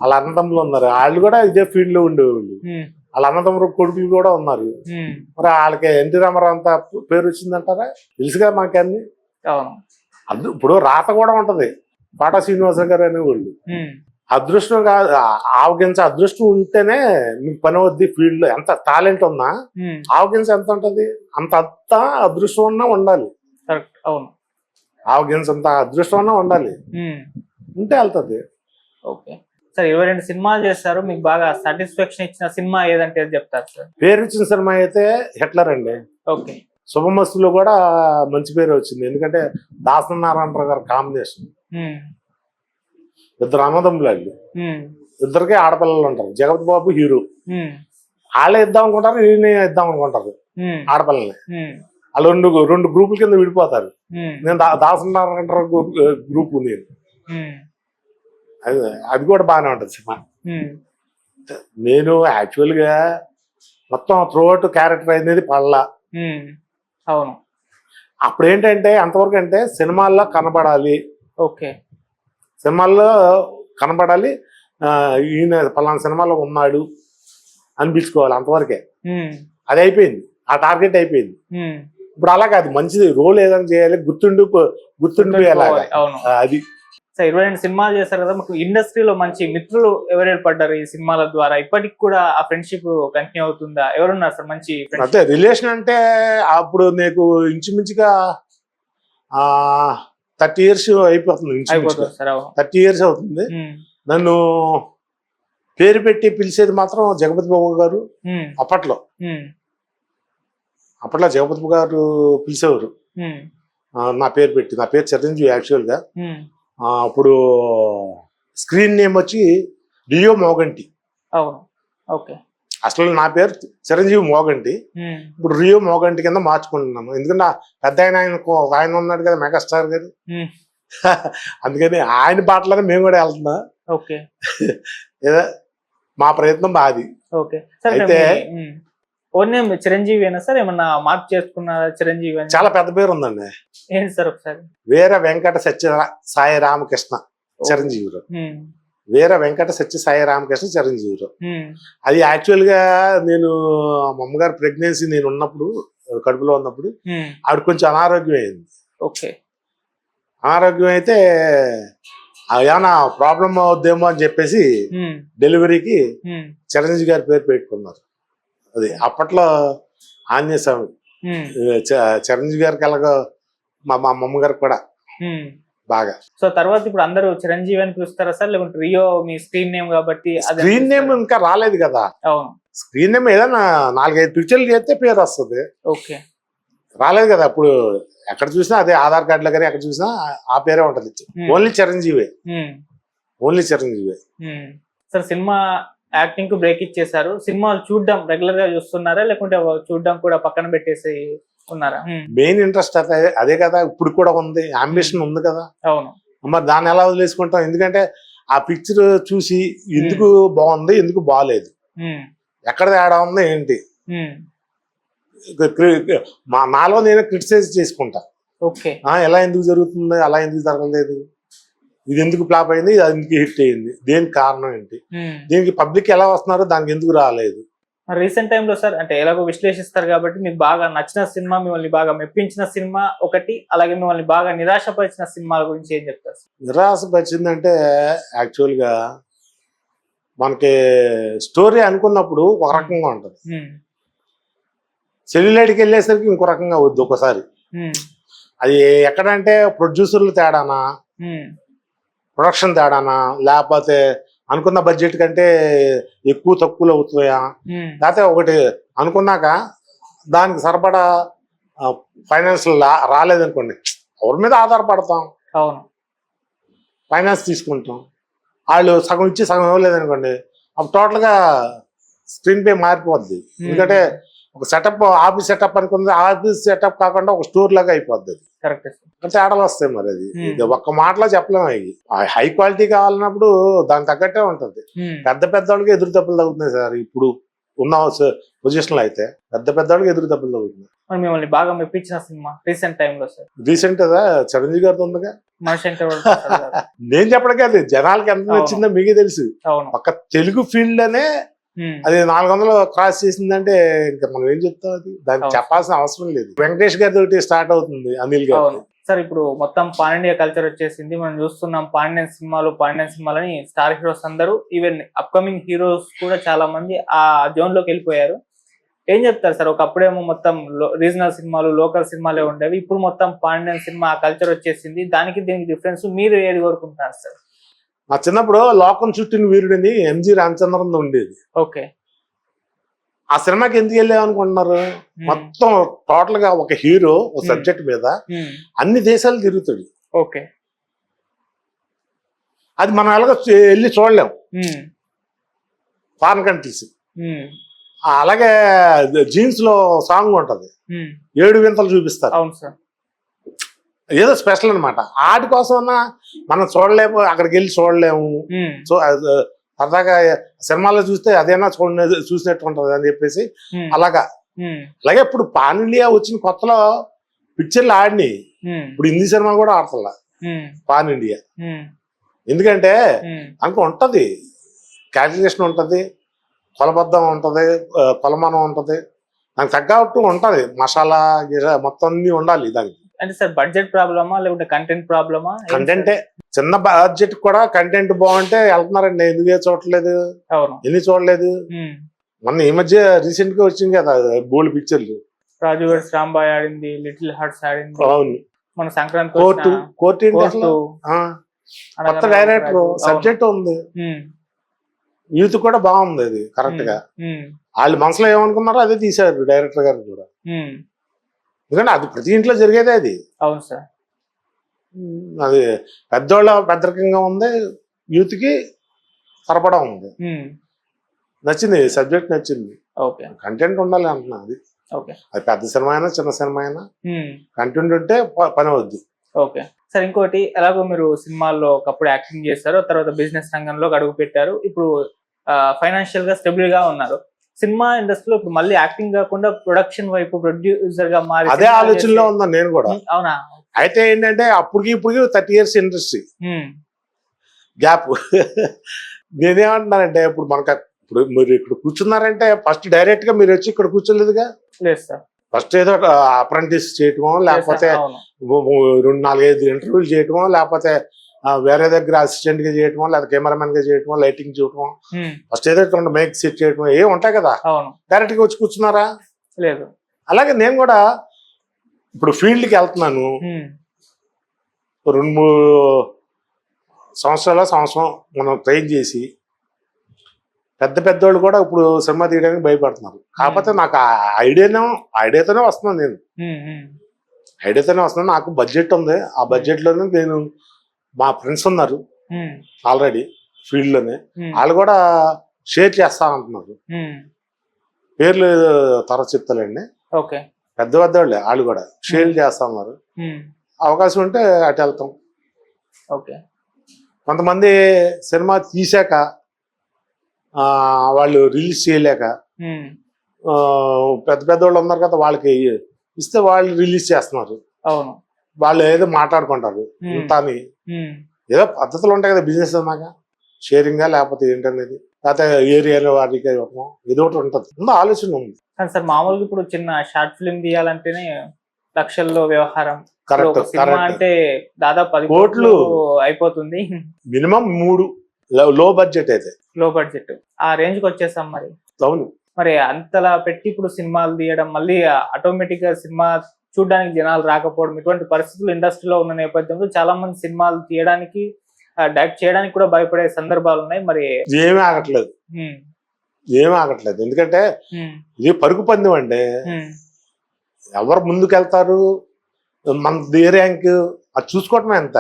వాళ్ళ అన్నదమ్ములు ఉన్నారు, వాళ్ళు కూడా ఇదే ఫీల్డ్ లో ఉండేవాళ్ళు. వాళ్ళ అన్నదమ్ములు కొడుకులు కూడా ఉన్నారు. మరి వాళ్ళకి ఎన్టీ రామారావు అంత పేరు వచ్చిందంటారా? తెలుసుగా మాకన్నీ. ఇప్పుడు రాత కూడా ఉంటది. పాటా శ్రీనివాస గారు అనేవాళ్ళు అదృష్టం కాదు, ఆవగించ అదృష్టం ఉంటేనే మీకు పని అవుద్ది. ఫీల్డ్ లో ఎంత టాలెంట్ ఉన్నా ఆవగించ ఎంత ఉంటది, అంత అదృష్టం ఉన్నా ఉండాలి. ఆవగించ అంత అదృష్టం ఉన్నా ఉండాలి, ఉంటే వెళ్తుంది. ఓకే సార్, 22 సినిమాలు చేస్తారు, మీకు బాగా సాటిస్ఫాక్షన్ ఇచ్చిన సినిమా ఏదంటే చెప్తారు సార్? పేరు ఇచ్చిన సినిమా అయితే హిట్లర్ అండి. ఓకే. శుభమస్తులో కూడా మంచి పేరు వచ్చింది, ఎందుకంటే దాసనారాయణరావు గారు కాంబినేషన్. ఇద్దరు అన్నదమ్ములు వాళ్ళు, ఇద్దరికే ఆడపిల్లలు ఉంటారు. జగపతి బాబు హీరో, వాళ్ళే ఇద్దాం అనుకుంటారు, ఈయన ఇద్దాం అనుకుంటారు ఆడపిల్లని. వాళ్ళు రెండు గ్రూపుల కింద విడిపోతారు. నేను దాసనారాయణరావు గ్రూప్ నేను, అది కూడా బాగానే ఉంటుంది సినిమా. నేను యాక్చువల్ గా మొత్తం త్రూఅవుట్ క్యారెక్టర్ అనేది పడలా. అవును. అప్పుడు ఏంటంటే అంతవరకు అంటే సినిమాల్లో కనబడాలి, ఓకే, సినిమాల్లో కనబడాలి, ఈయన పలానా సినిమాలో ఉన్నాడు అనిపించుకోవాలి, అంతవరకే. అది అయిపోయింది, ఆ టార్గెట్ అయిపోయింది. ఇప్పుడు అలా కాదు, మంచిది రోల్ ఏదైనా చేయాలి, గుర్తుండిపోయేలాగా. అది 22 సినిమాలు చేస్తారు కదా, మీకు ఇండస్ట్రీలో మంచి మిత్రులు ఎవరు ఏర్పడ్డారు ఈ సినిమాల ద్వారా? ఇప్పటికి కూడా ఆ ఫ్రెండ్షిప్ కంటిన్యూ అవుతుందా? ఎవరున్నారు సార్ మంచి? అంటే రిలేషన్ అంటే అప్పుడు నీకు ఇంచుమించుగా 30 years అయిపోతుంది, 30 years అవుతుంది. నన్ను పేరు పెట్టి పిలిచేది మాత్రం జగపతి బాబు గారు. అప్పట్లో జగపతి బాబు గారు పిలిచేవారు నా పేరు పెట్టి. నా పేరు చిరంజీవి యాక్చువల్ గా. అప్పుడు స్క్రీన్ నేమ్ వచ్చి రియో మోగంటి. అసలు నా పేరు చిరంజీవి మోగంటి, ఇప్పుడు రియో మోగంటి కింద మార్చుకుంటున్నాము. ఎందుకంటే పెద్ద ఆయన ఉన్నాడు కదా మెగాస్టార్ గారు, అందుకని ఆయన బాటలోనే మేము కూడా వెళ్తున్నా. ఏదో మా ప్రయత్నం బాది. అయితే చిరంజీవి సార్, ఏమన్నా మార్పు చేసుకున్నారా చిరంజీవి? చాలా పెద్ద పేరు ఉందండి. ఏంటి సార్ ఒకసారి? వీర వెంకట సత్య సాయి రామకృష్ణ చిరంజీవిలో. వీర వెంకట సత్య సాయి రామకృష్ణ చిరంజీవిలో. అది యాక్చువల్ గా నేను మా అమ్మగారు ప్రెగ్నెన్సీ నేను ఉన్నప్పుడు, కడుపులో ఉన్నప్పుడు ఆవిడ కొంచెం అనారోగ్యం అయింది. అనారోగ్యం అయితే ఏమన్నా ప్రాబ్లం అవుద్దేమో అని చెప్పేసి డెలివరీకి చిరంజీవి గారి పేరు పెట్టుకున్నారు. అది అప్పట్లో ఆంజనేయ స్వామి. చిరంజీవి గారికి ఎలాగో మా అమ్మగారికి కూడా బాగా. సో తర్వాత ఇప్పుడు అందరూ చిరంజీవి అని పిలుస్తారా సార్, లేకుంటే రియో మీ స్క్రీన్ నేమ్ కాబట్టి? స్క్రీన్ నేమ్ ఇంకా రాలేదు కదా. అవును, స్క్రీన్ నేమ్ ఏదైనా 4-5 పిక్చర్లు చేస్తే పేరు వస్తుంది. ఓకే, సార్ కదా. అప్పుడు ఎక్కడ చూసినా అదే, ఆధార్ కార్డులో కానీ ఎక్కడ చూసినా ఆ పేరే ఉంటది. Only Chiranjeevi. Sir cinema acting కు బ్రేక్ ఇచ్చేసారు, సినిమాలు చూడడం రెగ్యులర్ గా చూస్తున్నారా, లేకుంటే చూడడం కూడా పక్కన పెట్టేసి ఉన్నారా? మెయిన్ ఇంట్రెస్ట్ అదే కదా, ఇప్పుడు కూడా ఉంది, అంబిషన్ ఉంది కదా. అవును, మరి దాన్ని ఎలా వదిలేసుకుంటాం? ఎందుకంటే ఆ పిక్చర్ చూసి ఎందుకు బాగుంది, ఎందుకు బాగాలేదు, ఎక్కడ తేడా ఉంది ఏంటి, నాలో నేను క్రిటిసైజ్ చేసుకుంటా. ఎలా ఎందుకు జరుగుతుంది, అలా ఎందుకు జరగలేదు, ఇది ఎందుకు ఫ్లాప్ అయింది, ఇది ఎందుకు హిట్ అయింది, దేనికి కారణం ఏంటి, దీనికి పబ్లిక్ ఎలా వస్తున్నారో దానికి ఎందుకు రాలేదు. రీసెంట్ టైంలో సార్ అంటే ఎలాగో విశ్లేషిస్తారు కాబట్టి, మీకు బాగా నచ్చిన సినిమా, మిమ్మల్ని బాగా మెప్పించిన సినిమా ఒకటి, అలాగే మిమ్మల్ని బాగా నిరాశపరిచిన సినిమాల గురించి ఏం చెప్తారు? నిరాశపరిచిందంటే యాక్చువల్ గా మనకి స్టోరీ అనుకున్నప్పుడు ఒక రకంగా ఉంటుంది, సెల్యులైట్కి వెళ్ళేసరికి ఇంకో రకంగా వద్దు ఒకసారి. అది ఎక్కడంటే ప్రొడ్యూసర్లు తేడానా, ప్రొడక్షన్ తేడానా, లేకపోతే అనుకున్న బడ్జెట్ కంటే ఎక్కువ తక్కువలో అవుతున్నాయా, లేకపోతే ఒకటి అనుకున్నాక దానికి సరిపడా ఫైనాన్స్ రాలేదనుకోండి, ఎవరి మీద ఆధారపడతాం? ఫైనాన్స్ తీసుకుంటాం, వాళ్ళు సగం ఇచ్చి సగం ఇవ్వలేదనుకోండి, అప్పుడు టోటల్గా స్క్రీన్ పే మారిపోద్ది. ఎందుకంటే ఒక సెటప్ ఆఫీస్ సెటప్ అనుకుంది, ఆఫీస్ సెటప్ కాకుండా ఒక స్టోర్ లాగా అయిపోద్ది. కరెక్ట్ అంటే ఆటలు వస్తాయి మరి. అది ఇది ఒక్క మాటలో చెప్పలేము. అవి హై క్వాలిటీ కావాలన్నప్పుడు దానికి తగ్గట్టే ఉంటుంది. పెద్ద పెద్ద వాళ్ళకి ఎదురు దెబ్బలు తగ్గుతున్నాయి సార్ ఇప్పుడు ఉన్న పొజిషన్ లో. అయితే పెద్ద పెద్ద వాళ్ళకి ఎదురు దెబ్బలు తగ్గుతున్నాయి. మిమ్మల్ని బాగా మెప్పించిన సినిమా రీసెంట్ టైమ్ లో సార్? రీసెంట్ చిరంజీవి గారితో ఉందిగా మనశంకర్. నేను చెప్పడం కాదు, జనాలకి ఎంత నచ్చిందో మీకే తెలుసు. ఒక తెలుగు ఫీల్డ్ అనే అది 400 క్రాస్ చేసిందంటే ఇంకా మనం ఏం చెప్తాం, అది దానికి చెప్పాల్సిన అవసరం లేదు. వెంకటేష్ గారి తోటి స్టార్ట్ అవుతుంది, అనిల్ గారు. సార్ ఇప్పుడు మొత్తం పాన్ ఇండియా కల్చర్ వచ్చేసింది, మనం చూస్తున్నాం. పాన్ ఇండియన్ సినిమాలని స్టార్ హీరోస్ అందరూ, ఈవెన్ అప్కమింగ్ హీరోస్ కూడా చాలా మంది ఆ జోన్ లోకి వెళ్ళిపోయారు. ఏం చెప్తారు సార్? ఒకప్పుడేమో మొత్తం రీజనల్ సినిమాలు, లోకల్ సినిమాలే ఉండేవి, ఇప్పుడు మొత్తం పాన్ ఇండియన్ సినిమా కల్చర్ వచ్చేసింది. దానికి దీనికి డిఫరెన్స్ మీరు ఏది కోరుకుంటున్నారు సార్? మా చిన్నప్పుడు లోకం చుట్టిన వీరుడిని ఎంజి రామచంద్రన్ ఉండేది. ఓకే. ఆ సినిమాకి ఎందుకు వెళ్ళామనుకుంటున్నారు? మొత్తం టోటల్ గా ఒక హీరో ఒక సబ్జెక్ట్ మీద అన్ని దేశాలు తిరుగుతాడు. ఓకే. అది మనం ఎలాగో వెళ్ళి చూడలేం ఫారిన్ కంట్రీస్. అలాగే జీన్స్ లో సాంగ్ ఉంటది, 7 వింతలు చూపిస్తారు. అవును సార్. ఏదో స్పెషల్ అనమాట. ఆటి కోసం మనం చూడలేము, అక్కడికి వెళ్ళి చూడలేము. సో సరదాగా సినిమాలో చూస్తే అదేనా చూసినట్టు ఉంటది అని చెప్పేసి అలాగా. అలాగే ఇప్పుడు పాన్ ఇండియా వచ్చిన కొత్తలో పిక్చర్లు ఆడిని, ఇప్పుడు హిందీ సినిమా కూడా ఆడతల్లా పాన్ ఇండియా. ఎందుకంటే అంక ఉంటది, క్యాలిక్యులేషన్ ఉంటది, కొలబద్దం ఉంటది, కొలమానం ఉంటది, దానికి తగ్గట్టు ఉంటది. మసాలా మొత్తం అన్ని ఉండాలి దానికి. అంటే సార్ బడ్జెట్ ప్రాబ్లమా లేకుంటే కంటెంట్ ప్రాబ్లమా? కంటెంటే. చిన్న బడ్జెట్ కూడా కంటెంట్ బాగుంటే వెళ్తున్నారండి. ఎందుకు చూడట్లేదు, ఎందుకు చూడలేదు? మొన్న ఈ మధ్య రీసెంట్ గా వచ్చింది కదా బోల్డ్ పిక్చర్లు. రాజు గారు రాంబాయ్ ఆడింది, లిటిల్ హార్ట్స్ ఆడింది. అవును. మన సంక్రాంతి కోర్టు కొత్త డైరెక్టర్, సబ్జెక్ట్ ఉంది, యూత్ కూడా బాగుంది. అది కరెక్ట్ గా వాళ్ళు మనసులో ఏమనుకున్నారో అదే తీశారు డైరెక్టర్ గారు కూడా. ఎందుకంటే అది ప్రతి ఇంట్లో జరిగేదే అది. అవును సార్. అది పెద్దోళ్ళ పెద్దరికంగా ఉంది, యూత్ కి సరపడా ఉంది. నచ్చింది, సబ్జెక్ట్ నచ్చింది. కంటెంట్ ఉండాలి అంటున్నా. అది అది పెద్ద సినిమా అయినా చిన్న సినిమా అయినా కంటెంట్ ఉంటే పని అవుద్ది. Okay sir. ఇంకోటి, ఎలాగో మీరు సినిమాల్లో ఒకప్పుడు యాక్టింగ్ చేశారు, తర్వాత బిజినెస్ రంగంలో అడుగు పెట్టారు, ఇప్పుడు ఫైనాన్షియల్ గా స్టెబుల్ గా ఉన్నారు. సినిమా ఇండస్ట్రీలో ఇప్పుడు మళ్ళీ యాక్టింగ్ కాకుండా ప్రొడక్షన్ వైపు ప్రొడ్యూసర్ గా మారి అదే ఆలోచనలో ఉన్నా నేను కూడా. అవునా? అయితే ఏంటంటే అప్పటికి ఇప్పటికి 30 years ఇండస్ట్రీ గ్యాప్. నేనేమంటున్నానంటే ఇప్పుడు మనకు ఇప్పుడు మీరు ఇక్కడ కూర్చున్నారంటే ఫస్ట్ డైరెక్ట్ గా మీరు వచ్చి ఇక్కడ కూర్చోలేదుగా. లేదు సార్. ఫస్ట్ ఏదో అప్రెంటిస్ చేయటమో, లేకపోతే 2-4-5 ఇంటర్వ్యూలు చేయటమో, లేకపోతే వేరే దగ్గర అసిస్టెంట్ గా చేయటమో, లేదా కెమెరామెన్ గా చేయటమో, లైటింగ్ చేయటమో, ఫస్ట్ ఏదో మేక్ సెట్ చేయటమో ఏం ఉంటాయి కదా. డైరెక్ట్ గా వచ్చి కూర్చున్నారా? లేదు. అలాగే నేను కూడా ఇప్పుడు ఫీల్డ్ కి వెళ్తున్నాను. 2-3 సంవత్సరం మనం ట్రైన్ చేసి, పెద్ద పెద్దోళ్ళు కూడా ఇప్పుడు సినిమా తీయడానికి భయపడుతున్నారు. కాకపోతే నాకు ఐడియాతోనే వస్తున్నాను. నేను ఐడియాతోనే వస్తున్నాను. నాకు బడ్జెట్ ఉంది. ఆ బడ్జెట్ లోనే నేను, మా ఫ్రెండ్స్ ఉన్నారు ఆల్రెడీ ఫీల్డ్ లోనే, వాళ్ళు కూడా షేర్ చేస్తానంటున్నారు. పేర్లు తర్వాత చెప్తానండి. పెద్ద పెద్దవాళ్ళే వాళ్ళు కూడా షేర్ చేస్తా ఉన్నారు. అవకాశం ఉంటే అటు వెళ్తాం. కొంతమంది సినిమా తీసాక వాళ్ళు రిలీజ్ చేయలేక పెద్ద పెద్దవాళ్ళు ఉన్నారు కదా, వాళ్ళకి ఇస్తే వాళ్ళు రిలీజ్ చేస్తున్నారు. వాళ్ళు ఏదో మాట్లాడుకుంటారు ఇంత అని. ఏదో పద్ధతులు ఉంటాయి కదా బిజినెస్ అన్నాక, షేరింగా లేకపోతే ఏంటనేది, లేకపోతే ఏరియాలో వారికి ఇవ్వటం, ఏదో ఒకటి ఉంటుంది. ఆలోచన ఉంది సార్. మామూలుగా ఇప్పుడు చిన్న షార్ట్ ఫిల్మ్ తీయాలంటేనే లక్షల్లో వ్యవహారం. అంటే దాదాపు 10 కోట్లు అయిపోతుంది మినిమం. 3 లో బడ్జెట్ అయితే, లో బడ్జెట్ ఆ రేంజ్ కి వచ్చేసాం. మరి అవును, మరి అంతలా పెట్టి ఇప్పుడు సినిమాలు తీయడం, మళ్ళీ ఆటోమేటిక్ గా సినిమా చూడడానికి జనాలు రాకపోవడం, ఇటువంటి పరిస్థితులు ఇండస్ట్రీలో ఉన్న నేపథ్యంలో చాలా మంది సినిమాలు తీయడానికి, డైరెక్ట్ చేయడానికి కూడా భయపడే సందర్భాలు ఉన్నాయి. మరి ఏమీ ఆగట్లేదు. ఎందుకంటే ఇది పరుగు పందెం అండి. ఎవరు ముందుకెళ్తారు, మన ర్యాంక్ అది చూసుకోవటమే ఎంత.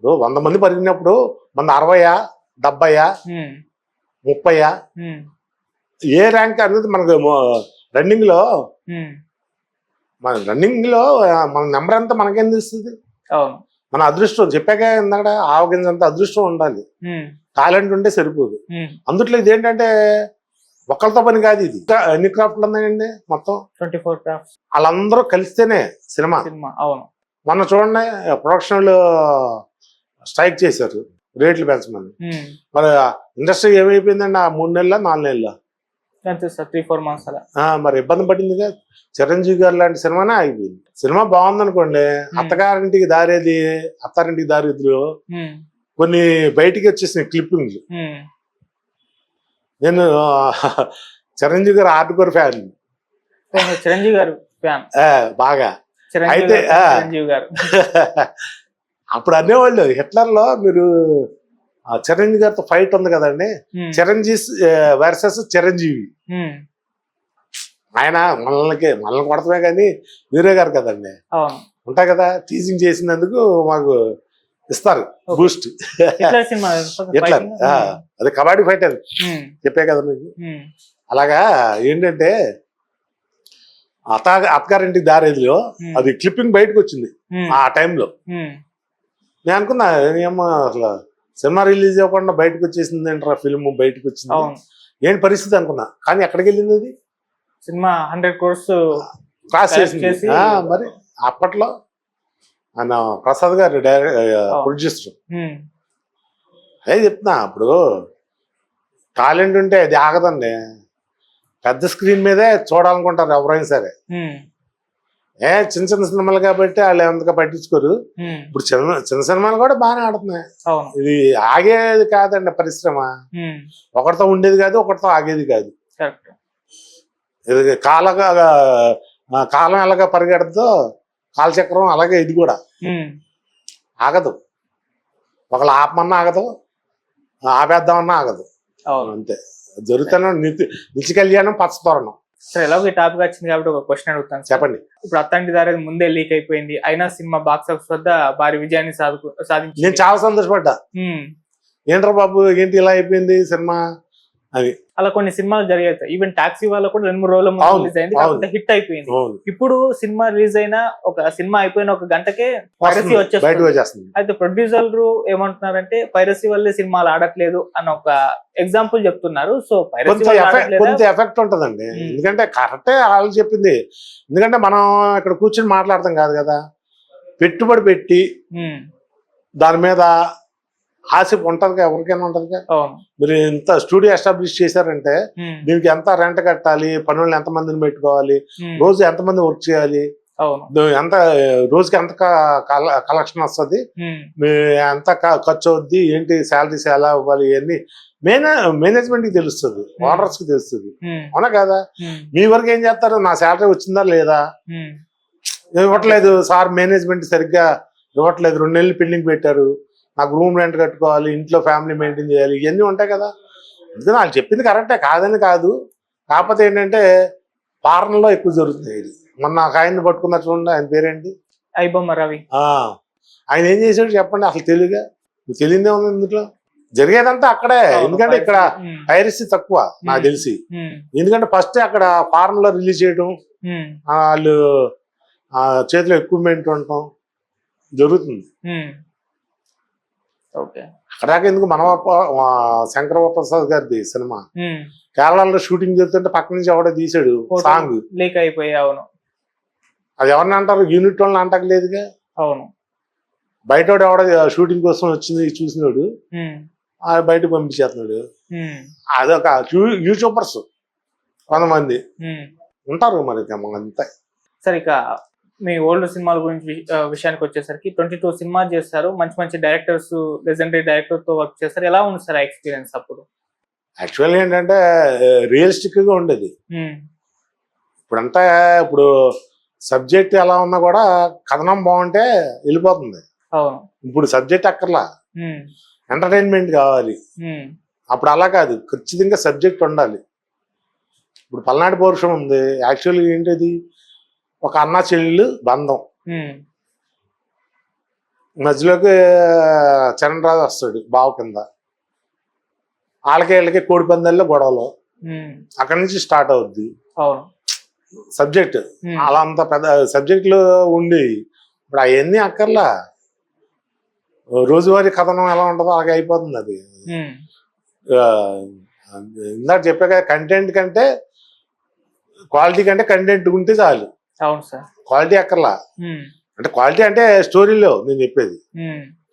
100 మంది పరిగినప్పుడు మన 60, 70, 30 ఏ ర్యాంక్ అనేది మనకు రన్నింగ్ లో మన నెంబర్ ఎంత మనకేం తెలుస్తుంది. అవును. మన అదృష్టం చెప్పాక ఇందాక ఆవగింజంత అదృష్టం ఉండాలి, టాలెంట్ ఉంటే సరిపోదు. అందుట్లో ఇదేంటంటే ఒకళ్ళతో పని కాదు, ఇది ఎన్ని క్రాఫ్ట్లు ఉన్నాయండి మొత్తం 24 క్రాఫ్ట్స్. వాళ్ళందరూ కలిస్తేనే సినిమా. అవును. మొన్న చూడండి ప్రొడక్షన్ స్ట్రైక్ చేశారు రేట్లు పెంచమని. మరి ఇండస్ట్రీ ఏమైపోయిందండి ఆ 3 నెలల 4 నెలల 3-4 months అలా. మరి ఇబ్బంది పడిందిగా. చిరంజీవి గారు లాంటి సినిమానే ఆగిపోయింది. సినిమా బాగుందనుకోండి, అత్తగారింటికి దారేది అత్తారింటికి దారేదిలో కొన్ని బయటికి వచ్చేసినాయి క్లిప్పింగ్లు. నేను చిరంజీవి గారు హార్డ్కోర్ ఫ్యాన్. చిరంజీవి గారు ఫ్యాన్ బాగా. అయితే చిరంజీవి గారు అప్పుడు అనేవాళ్ళు హిట్లర్ లో మీరు చిరంజీవి గారితో ఫైట్ ఉంది కదండి, చిరంజీవి వర్సెస్ చిరంజీవి. ఆయన మనల్ని కొడతామే కానీ వీరే గారు కదండి ఉంటాయి కదా, టీజింగ్ చేసినందుకు మాకు ఇస్తారు బూస్ట్. హిట్లర్ అది కబడ్డీ ఫైటర్ చెప్పే కదా మీకు. అలాగా ఏంటంటే అత్తగారింటికి దారేదిలో అది క్లిప్పింగ్ బయటకు వచ్చింది ఆ టైంలో. నేను అనుకున్నా ఏమో అసలు సినిమా రిలీజ్ అవ్వకుండా బయటకు వచ్చేసింది ఏంట్రా ఫిల్మ్ బయటకు వచ్చింది ఏంటి పరిస్థితి అనుకున్నా. కానీ ఎక్కడికి వెళ్ళింది అది సినిమా 100 crores క్రాస్ చేసింది. మరి అప్పట్లో ఆయన ప్రసాద్ గారు ప్రొడ్యూసర్. అదే చెప్తున్నా, అప్పుడు టాలెంట్ ఉంటే అది ఆగదండి. పెద్ద స్క్రీన్ మీదే చూడాలనుకుంటారు ఎవరైనా సరే. చిన్న చిన్న సినిమాలు కాబట్టి వాళ్ళు ఎంతగా పట్టించుకోరు. ఇప్పుడు చిన్న సినిమాలు కూడా బాగానే ఆడుతున్నాయి. ఇది ఆగేది కాదండి పరిశ్రమ. ఒకటితో ఉండేది కాదు, ఒకటితో ఆగేది కాదు. ఇది కాలం ఎలాగా పరిగెడదో కాలచక్రం అలాగే ఇది కూడా ఆగదు. ఒకళ్ళు ఆపమన్నా ఆగదు, ఆపేద్దామన్నా ఆగదు. అంతే జరుగుతున్న నిత్య కళ్యాణం పచ్చతోరణం. సరే, ఎలాగో ఈ టాపిక్ వచ్చింది కాబట్టి ఒక క్వశ్చన్ అడుగుతాను. చెప్పండి. ఇప్పుడు అత్తారింటి దారేది ముందే లీక్ అయిపోయింది, అయినా సినిమా బాక్స్ ఆఫీస్ వద్ద భారీ విజయాన్ని సాధించింది. నేను చాలా సంతోషపడ్డా. ఏంట్రా బాబు ఏంటి ఇలా అయిపోయింది సినిమా అని. అలా కొన్ని సినిమాలు జరిగాయి. ఈవెన్ టాక్సీ వాళ్ళ కూడా 2-3 రోజుల ముందు రిలీజ్ అయింది, కాకపోతే హిట్ అయిపోయింది. ఇప్పుడు సినిమా రిలీజ్ అయినా సినిమా అయిపోయిన 1 గంటకే పైరసీ వచ్చేస్తుంది. అయితే ప్రొడ్యూసర్లు ఏమంటున్నారంటే పైరసీ వల్లే సినిమాలు ఆడట్లేదు అని ఒక ఎగ్జాంపుల్ చెప్తున్నారు. సో కొంత ఎఫెక్ట్ ఉంటదండి. ఎందుకంటే కరెక్టే వాళ్ళు చెప్పింది. ఎందుకంటే మనం ఇక్కడ కూర్చొని మాట్లాడతాం కాదు కదా, పెట్టుబడి పెట్టి దాని మీద ఆశ ఉంటది, ఎవరికైనా ఉంటది. మీరు ఇంత స్టూడియో ఎస్టాబ్లిష్ చేశారంటే దీనికి ఎంత రెంట్ కట్టాలి, పనులను ఎంత మందిని పెట్టుకోవాలి, రోజు ఎంతమంది వర్క్ చేయాలి, ఎంత రోజుకి ఎంత కలెక్షన్ వస్తుంది, ఎంత ఖర్చు అవుద్ది, ఏంటి శాలరీస్ ఎలా ఇవ్వాలి, ఇవన్నీ మేనేజ్మెంట్ కి తెలుస్తుంది, ఆర్డర్స్ కి తెలుస్తుంది. అవునా కదా? మీ వరకు ఏం చేస్తారు, నా శాలరీ వచ్చిందా లేదా, ఇవ్వట్లేదు సార్, మేనేజ్మెంట్ సరిగ్గా ఇవ్వట్లేదు, 2 నెలలు పెండింగ్ పెట్టారు, నాకు రూమ్ రెంట్ కట్టుకోవాలి, ఇంట్లో ఫ్యామిలీ మెయింటైన్ చేయాలి, ఇవన్నీ ఉంటాయి కదా. అందుకని వాళ్ళు చెప్పింది కరెక్టే, కాదని కాదు. కాకపోతే ఏంటంటే పాలనలో ఎక్కువ జరుగుతుంది. ఇది మొన్న ఒక ఆయన్ని పట్టుకున్న చూడండి, ఆయన పేరేంటి, ఐబొమ్మ రవి. ఆయన ఏం చేశాడు చెప్పండి, అసలు తెలియగా తెలియదే ఉంది. ఇందులో జరిగేదంతా అక్కడే. ఎందుకంటే ఇక్కడ పైరసీ తక్కువ నాకు తెలిసి. ఎందుకంటే ఫస్ట్ అక్కడ ఫారెన్ లో రిలీజ్ చేయడం, వాళ్ళు చేతిలో ఎక్విప్మెంట్ ఉండటం జరుగుతుంది. అక్కడాక ఎందుకు మన శంకర ప్రసాద్ గారిది సినిమా కేరళలో షూటింగ్ చేస్తుంటే పక్క నుంచి ఎవడో తీసాడు సాంగ్, లీక్ అయిపోయి. అవును, అది ఎవరిని అంటారు, యూనిట్ వాళ్ళని అంటలేదుగా. అవును, బయట ఎవడో షూటింగ్ కోసం వచ్చింది చూసినాడు, బయటకు పంపించేస్తున్నాడు. అదొక యూట్యూబర్స్ కొంతమంది ఉంటారు మరి అంతే. సరే, ఇక మీ ఓల్డ్ సినిమాల గురించి విషయానికి వచ్చేసరికి 22 సినిమాలు చేస్తారు, మంచి మంచి డైరెక్టర్స్, లెజెండరీ డైరెక్టర్ తో వర్క్ చేస్తారు. ఎలా ఉంది సార్ ఎక్స్పీరియన్స్ అప్పుడు? యాక్చువల్గా ఏంటంటే రియలిస్టిక్ గా ఉండేది. ఇప్పుడంతా ఇప్పుడు సబ్జెక్ట్ ఎలా ఉన్నా కూడా కథనం బాగుంటే వెళ్ళిపోతుంది. ఇప్పుడు సబ్జెక్ట్ అక్కర్లా, ఎంటర్టైన్మెంట్ కావాలి. అప్పుడు అలా కాదు, ఖచ్చితంగా సబ్జెక్ట్ ఉండాలి. ఇప్పుడు పల్నాడు పౌరుషం ఉంది, యాక్చువల్గా ఏంటిది, ఒక అన్న చెల్లెలు బంధం, మధ్యలోకి చరణ్ రాజు వస్తాడు బావు కింద, వాళ్ళకి వీళ్ళకి కోడి పందాల్లో గొడవలు, అక్కడి నుంచి స్టార్ట్ అవుద్ది అవును. సబ్జెక్ట్. అలా అంత పెద్ద సబ్జెక్టులు ఉండి ఇప్పుడు అవన్నీ అక్కర్లా, రోజువారీ కథనం ఎలా ఉంటుందో అలాగే అయిపోతుంది అది. ఇందాక చెప్పాక కంటెంట్ కంటే క్వాలిటీ కంటే కంటెంట్ ఉంటే చాలు. అవును సార్. క్వాలిటీ అక్కర్లా. అంటే క్వాలిటీ అంటే స్టోరీలో నేను చెప్పేది,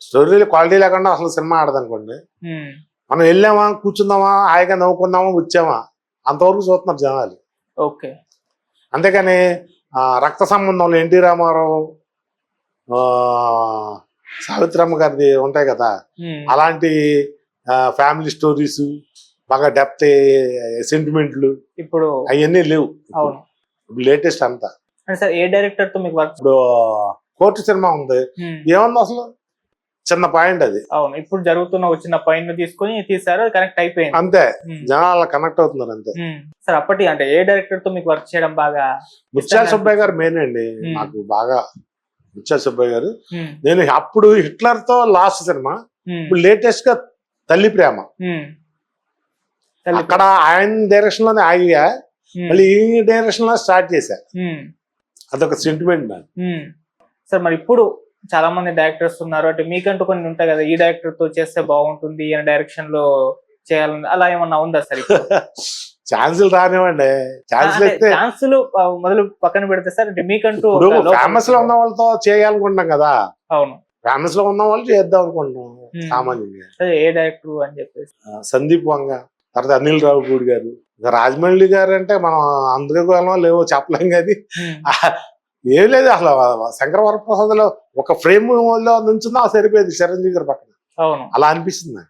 స్టోరీలో క్వాలిటీ లేకుండా అసలు సినిమా ఆడదనుకోండి. మనం వెళ్ళామా, కూర్చుందామా, హాయిగా నవ్వుకుందామా, వచ్చామా, అంతవరకు చూస్తున్నారు జనాలు. ఓకే. అంతేకాని రక్త సంబంధంలో ఎన్టీ రామారావు, సావిత్రమ్మ గారిది ఉంటాయి కదా, అలాంటి ఫ్యామిలీ స్టోరీస్, బాగా డెప్త్ సెంటిమెంట్లు ఇప్పుడు అవన్నీ లేవు. అవును. లేటెస్ట్ అంతా. సార్ ఏ డైరెక్టర్ తో మీకు వర్క్? ఇప్పుడు కోర్టు సినిమా ఉంది, ఏమన్నా అసలు చిన్న పాయింట్ అది. అవును. ఇప్పుడు జరుగుతున్న వచ్చిన పాయింట్ తీసుకొని తీసారు, కనెక్ట్ అయిపోయింది అంతే, జనాలు కనెక్ట్ అవుతున్నారు అంతే. సార్ అప్పటి అంటే ఏ డైరెక్టర్ తో మీకు వర్క్ చేయడం బాగా? ముత్యాల సుబ్బయ్య గారు మెయిన్ అండి నాకు బాగా. ముత్యాల సుబ్బయ్య గారు, నేను అప్పుడు హిట్లర్ తో లాస్ట్ సినిమా, ఇప్పుడు లేటెస్ట్ గా తల్లి ప్రేమ, అక్కడ ఆయన డైరెక్షన్ లోనే ఆగిగా మళ్ళీ ఈ డైరెక్షన్ లో స్టార్ట్ చేశా. అదొక సెంటిమెంట్ నాకు. సార్ మరి ఇప్పుడు చాలా మంది డైరెక్టర్స్ ఉన్నారు, అంటే మీకంటూ కొన్ని ఉంటాయి కదా, ఈ డైరెక్టర్ తో చేస్తే బాగుంటుంది, ఈయన డైరెక్షన్ లో చేయాలని, అలా ఏమన్నా ఉందా సార్? ఛాన్సులు రానివ్వండి, ఛాన్సులు మొదలు పక్కన పెడితే సార్, అంటే మీకంటూ ఫేమస్ లో ఉన్న వాళ్ళతో చేయాలనుకుంటాం కదా. అవును. ఫేమస్ లో ఉన్న వాళ్ళు చేద్దాం అనుకుంటాం సామాన్యంగా. ఏ డైరెక్టర్ అని చెప్పేసి సందీప్ వంగ, తర్వాత అనిల్ రావుపూడి గారు, రాజమౌళి గారు అంటే మనం అందుకోవాలో లేవో చెప్పలేం కానీ ఏం లేదు అసలు. శంకర వరప్రసాద్ లో ఒక ఫ్రేమ్ లో నుంచున్నా సరిపోయేది చిరంజీవి గారి పక్కన. అవును, అలా అనిపిస్తుంది.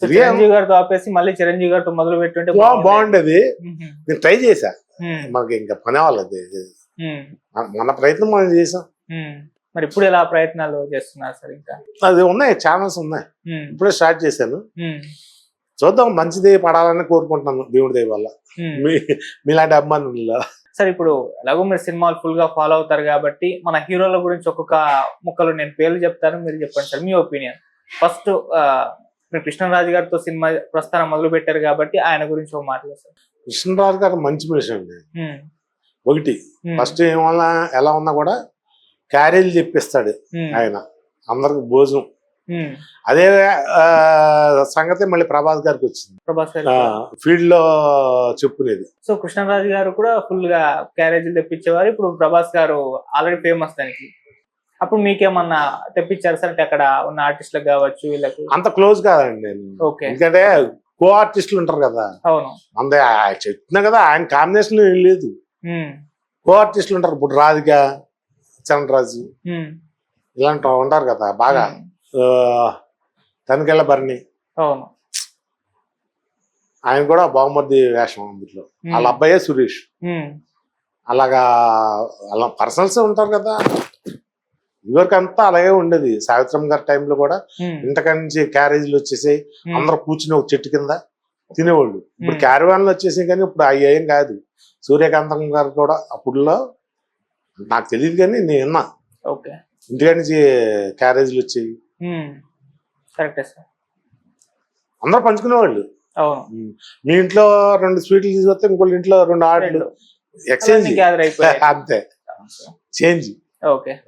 చిరంజీవి గారితో ఆపేసి మళ్ళీ చిరంజీవి గారితో మొదలు పెట్టుంటే బాగుండేది. నేను ట్రై చేశా, మనకి ఇంకా పని అవ్వలేదు. మన ప్రయత్నం మనం చేసాం. మరి ఇప్పుడు ఎలా ప్రయత్నాలు చేస్తున్నారు సార్? ఇంకా అది ఉన్నాయి, ఛానల్స్ ఉన్నాయి, ఇప్పుడే స్టార్ట్ చేశాను. చూద్దాం, మంచిది పడాలని కోరుకుంటున్నాను దేవుడి దయ వల్ల, మీలాంటి అభిమానులు. సార్ ఇప్పుడు ఎలాగో మీరు సినిమాలు ఫుల్ గా ఫాలో అవుతారు కాబట్టి మన హీరోల గురించి ఒక్కొక్క ముక్కలు నేను పేర్లు చెప్తాను, మీరు చెప్పండి సార్ మీ ఒపీనియన్. ఫస్ట్ మీరు కృష్ణరాజు గారితో సినిమా ప్రస్థానం మొదలు పెట్టారు కాబట్టి ఆయన గురించి ఒక మాట సార్. కృష్ణరాజు గారు మంచి మనిషి అండి. ఒకటి ఫస్ట్ ఏమన్నా ఎలా ఉన్నా కూడా క్యారేజ్ చెప్పిస్తాడు ఆయన అందరికి భోజనం. అదే సంగతి మళ్ళీ ప్రభాస్ గారికి వచ్చింది, ప్రభాస్ ఫీల్డ్ లో చెప్పుకునేది. సో కృష్ణరాజు గారు కూడా ఫుల్ గా క్యారేజీలు తెప్పించేవారు. ఇప్పుడు ప్రభాస్ గారు ఆల్రెడీ ఫేమస్ దానికి. అప్పుడు మీకేమన్నా తెప్పించారు సార్? అంటే అక్కడ ఉన్న ఆర్టిస్టులకు కావచ్చు, వీళ్ళకి అంత క్లోజ్ కాదండి. ఎందుకంటే కో ఆర్టిస్టులు ఉంటారు కదా. అవును, అంతే చెప్తున్నా కదా, ఆయన కాంబినేషన్ లేదు. కో ఆర్టిస్టులు ఉంటారు, ఇప్పుడు రాధిక, చంద్రరాజు ఇలాంటి ఉంటారు కదా బాగా. తనకెళ్ళ భరణి, అవును, ఆయన కూడా బాగుమర్ది వేషం అందులో. వాళ్ళ అబ్బాయే సురేష్. అలాగా అలా పర్సనల్స్ ఉంటారు కదా. ఇదివరకు అంతా అలాగే ఉండేది. సావిత్రమ్మ గారి టైంలో కూడా ఇంతకాడి నుంచి క్యారేజీలు వచ్చేసి అందరూ కూర్చుని ఒక చెట్టు కింద తినేవాళ్ళు. ఇప్పుడు క్యారవాన్లు వచ్చేసి కానీ ఇప్పుడు అవి ఏం కాదు. సూర్యకాంతం గారు కూడా అప్పుడులో నాకు తెలియదు కానీ నేను విన్నా, ఇంటికాడి నుంచి క్యారేజీలు వచ్చేవి. అందరూ పంచుకునేవాళ్ళు. మీ ఇంట్లో 2 స్వీట్లు తీసుకొస్తే ఇంకోళ్ళ ఇంట్లో 2 ఆటలు ఎక్స్చేంజ్, అంతే చేంజ్.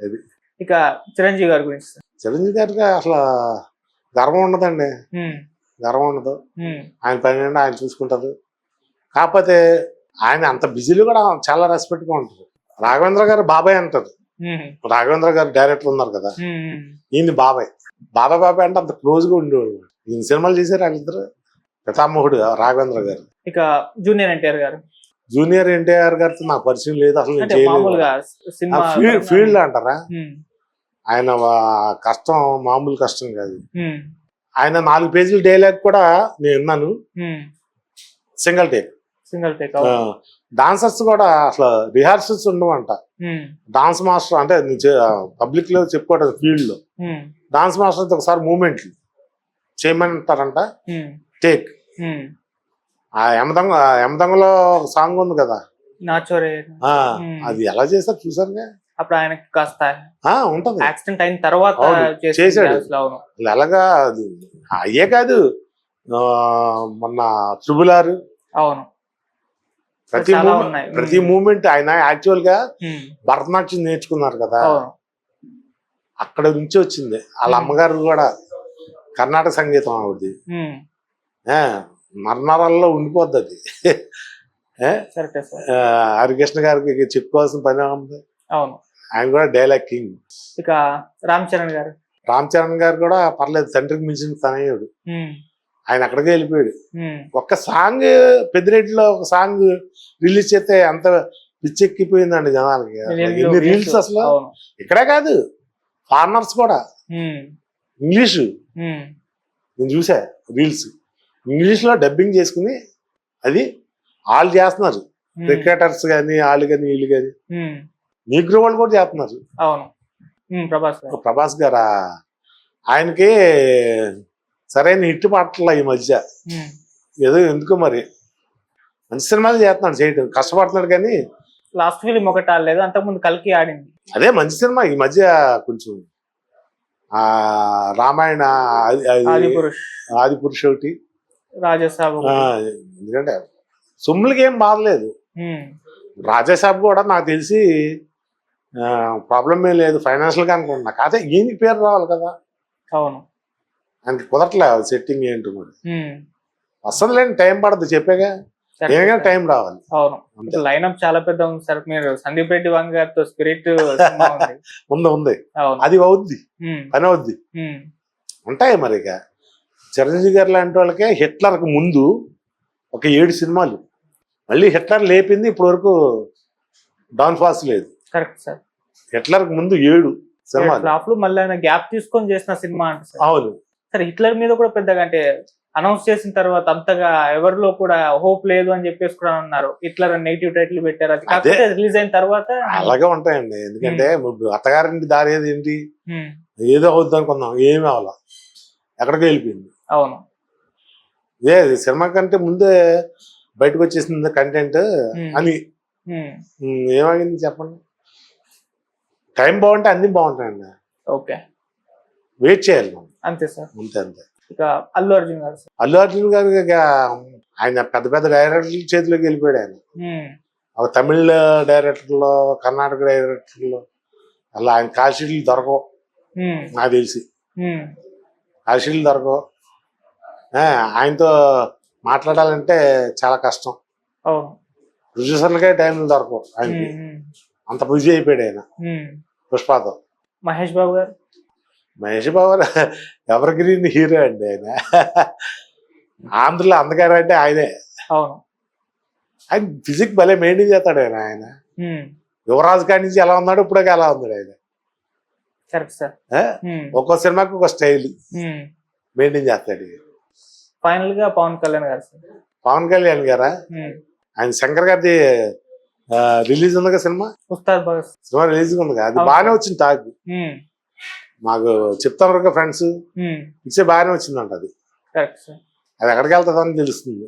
అది ఇక చిరంజీవి గారి గురించి. చిరంజీవి గారికి అసలు గర్వం ఉండదండి, గర్వం ఉండదు. ఆయన పని ఆయన చూసుకుంటారు. కాకపోతే ఆయన అంత బిజీలో కూడా చాలా రెస్పెక్ట్ గా ఉంటారు. రాఘవేంద్ర గారు బాబాయ్ అంటారు. రాఘవేంద్ర గారు డైరెక్టర్ ఉన్నారు కదా, ఈయన బాబాయ్ బాబాయ్ అంటే అంత క్లోజ్ గా ఉండేవాడు. ఈయన సినిమాలు చేశారు వాళ్ళిద్దరు. పితామహుడు రాఘవేంద్ర గారు. ఇక జూనియర్ ఎన్టీఆర్ గారు. జూనియర్ ఎన్టీఆర్ గారితో నాకు పరిచయం లేదు అసలు. ఫీల్డ్ అంటారా, ఆయన కష్టం మామూలు కష్టం కాదు. ఆయన 4 పేజీల డైలాగ్ కూడా నేను విన్నాను, సింగిల్ టేక్. డాన్సర్స్ కూడా అసలు రిహార్సల్స్ ఉండవంట. డాన్స్ మాస్టర్ అంటే పబ్లిక్ లో చెప్పుకోవడం, ఫీల్డ్ లో డాన్స్ మాస్టర్ ఒకసారి మూమెంట్లు చేయమంటారంట, టేక్. ఆ యమదంగలో ఒక సాంగ్ ఉంది కదా, అది ఎలా చేస్తారు చూసారుగా. అప్పుడు ఆయనకి కాస్త ఉంటది, యాక్సిడెంట్ అయిన తర్వాత చేశాడు. ఎలాగా అయ్యే కాదు, మొన్న 6 RRR, అవును. ప్రతి చాలా మూమెంట్ ఉన్నాయి. ప్రతి మూమెంట్ ఆయన యాక్చువల్ గా ఉమ్, భరతనాట్యం నేర్చుకున్నారు కదా, అవును. అక్కడ నుంచి వచ్చింది. వాళ్ళ అమ్మగారు కూడా కర్ణాటక సంగీతం ఆవిడది. ఉమ్, మర్నారాల్లో ఉండిపోద్ది అది. కరెక్టే సార్. హరికృష్ణ గారికి చెప్పుకోవాల్సిన పని ఉంది. అవును. ఆయన కూడా డైలాగ్ కింగ్. ఇక రామ్ చరణ్ గారు. రామ్ చరణ్ గారు కూడా పర్లేదు, తండ్రికి మించిన తనయుడు. ఉమ్, ఆయన అక్కడికే వెళ్ళిపోయాడు. ఉమ్, ఒక్క సాంగ్ పెద్దిరెడ్డిలో ఒక సాంగ్ రిలీజ్ చేస్తే అంత పిచ్చెక్కిపోయిందండి జనాలకి. million ఎన్ని views. రీల్స్ అసలు. అవును. ఇక్కడే కాదు, ఫారినర్స్ కూడా ఉమ్, ఇంగ్లీషు. ఉమ్, నేను చూసా రీల్స్, ఇంగ్లీష్ లో డబ్బింగ్ చేసుకుని అది వాళ్ళు చేస్తున్నారు. ఉమ్, క్రికెటర్స్ కానీ వాళ్ళు కానీ వీళ్ళు కానీ, ఉమ్, నీగ్రో వాళ్ళు కూడా చేస్తున్నారు. అవును. ప్రభాస్ గారు. ప్రభాస్ గారా, ఆయనకి సరైన హిట్ పడట్లా ఈ మధ్య. ఉమ్, ఏదో ఎందుకో మరి, మంచి సినిమాలు చేస్తున్నాడు, చేయటం కష్టపడుతున్నాడు కానీ. లాస్ట్ ఫిలిం ఒకటి ఆడలేదు, అంతకుముందు కల్కి ఆడింది. అదే మంచి సినిమా. ఈ మధ్య కొంచెం ఆ రామాయణ ఆదిపురుష్, ఆదిపురుష్ ఒకటి, రాజసాబ్. ఎందుకంటే సొమ్ములకి ఏం బాధలేదు. ఉమ్, రాజాసాబ్ కూడా నాకు తెలిసి ప్రాబ్లం ఏం లేదు ఫైనాన్షియల్ గా అనుకుంటున్నా. కాకపోతే ఈయనకి పేరు రావాలి కదా, అవును. ఆయనకి కుదరట్లే సెట్టింగ్ ఏంటో మరి. ఉమ్, అసలు లేని టైం పడుతుంది, చెప్పాగా కరెక్టే ఏమైనా సార్. టైం రావాలి. అవును. అంతే. లైనప్ చాలా పెద్ద ఉంది సార్. మీరు సందీప్ రెడ్డి వంగ గారితో స్పిరిట్ సినిమా ఉంది. ఉంది అవును. అది అవుద్ది, ఉమ్, పని అవుద్ది. ఉమ్, ఉంటాయి మరి. ఇక చిరంజీవి గారు లాంటి వాళ్ళకే హిట్లర్కి ముందు ఒక 7 సినిమాలు, మళ్ళీ హిట్లర్ లేపింది ఇప్పటి వరకు డౌన్ ఫాల్స్ లేదు. Correct sir. హిట్లర్కి ముందు 7 సినిమాలు. ఫ్లాప్లు మళ్ళీ ఆయన గ్యాప్ తీసుకొని చేసిన సినిమా అంటే సార్. అవును. సార్ హిట్లర్ మీద కూడా పెద్దగా అంటే అనౌన్స్ చేసిన తర్వాత అంతగా ఎవరిలో కూడా హోప్ లేదు అని చెప్పేసి కూడా అన్నారు. హిట్లర్ నెగిటివ్ టైటిల్ పెట్టారు. అది కాకపోతే రిలీజ్ అయిన తర్వాత అలాగే ఉంటాయండి. ఎందుకంటే అత్తగారింటి దారి ఏది ఏంటి, ఉమ్, ఏదో అవుద్ది అనుకున్నాం, ఏమి అవ్వాల, ఎక్కడికి వెళ్ళిపోయింది. అవును. ఇదే సినిమా కంటే ముందే బయటకు వచ్చేసింది కంటెంట్ అని. ఏమైంది చెప్పండి. టైం బాగుంటే అన్ని బాగుంటాయండి. ఓకే, వెయిట్ చేయాలి మనం, అంతే సార్. అంతే అంతే. ఇక అల్లు అర్జున్ గారు సార్. అల్లు అర్జున్ గారు ఇక ఆయన పెద్ద పెద్ద డైరెక్టర్ల చేతిలోకి వెళ్ళిపోయాడు. ఆయన ఉమ్, ఒక తమిళ డైరెక్టర్లో, కర్ణాటక డైరెక్టర్లో అలా ఆయన కాల్షీట్లు దొరకవు ఉమ్, నాకు తెలిసి. ఉమ్, కాల్షీట్లు దొరకవు. ఆయనతో మాట్లాడాలంటే చాలా కష్టం. అవును. ప్రొడ్యూసర్లకే టైంలు దొరకవు ఆయనకి. అంత బిజీ అయిపోయాడు ఆయన పుష్పతో. మహేష్ బాబు గారు. Mahesh Babu ever green hero అండి ఆయన. ఆంధ్రలో అందగారు అంటే ఆయనే. అవును. ఆయన ఫిజిక్ భలే మెయింటైన్ చేస్తాడు ఆయన. ఆయన యువరాజు కాడి నుంచి ఎలా ఉన్నాడు, ఇప్పుడే ఎలా ఉన్నాడు ఆయన. Correct sir. ఒక్కో సినిమాకి ఒక స్టైల్ మెయింటైన్ చేస్తాడు. ఫైనల్ గా పవన్ కళ్యాణ్ గారు సార్. పవన్ కళ్యాణ్ గారా, ఆయన శంకర్ గారిది రిలీజ్ ఉందిగా cinema, Ustaad Bhagat cinema release ఉందిగా, అది బాగానే వచ్చింది టాక్. మాకు చెప్తారు ఫ్రెండ్స్, ఇచ్చే బాగానే వచ్చిందంట అది. అది ఎక్కడికి వెళ్తుందని తెలుస్తుంది.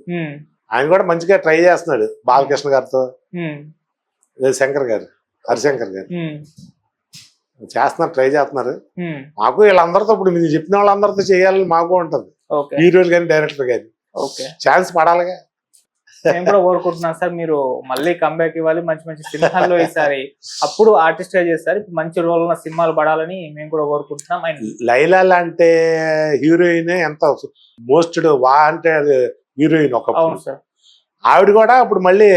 ఆయన కూడా మంచిగా ట్రై చేస్తున్నాడు బాలకృష్ణ గారితో, శంకర్ గారు, హరిశంకర్ గారు చేస్తున్నారు, ట్రై చేస్తున్నారు. మాకు వీళ్ళందరితో, ఇప్పుడు మీరు చెప్పిన వాళ్ళందరితో చేయాలని మాకు ఉంటది, హీరోలు కానీ డైరెక్టర్ కానీ. ఛాన్స్ పడాలిగా. నేను కూడా కోరుకుంటున్నాను సార్, మీరు మళ్ళీ కంబ్యాక్ ఇవ్వాలి, మంచి మంచి సినిమాల్లో ఈసారి. అప్పుడు ఆర్టిస్ట్ గా చేస్తారు, మంచి రోల్ ఉన్న సినిమాలు పడాలని మేము కూడా కోరుకుంటున్నాం. లైలా లాంటి హీరోయిన్ ఎంత మోస్ట్ వా అంటే హీరోయిన్ ఒక. అవును సార్. ఆవిడ కూడా ఇప్పుడు మళ్ళీ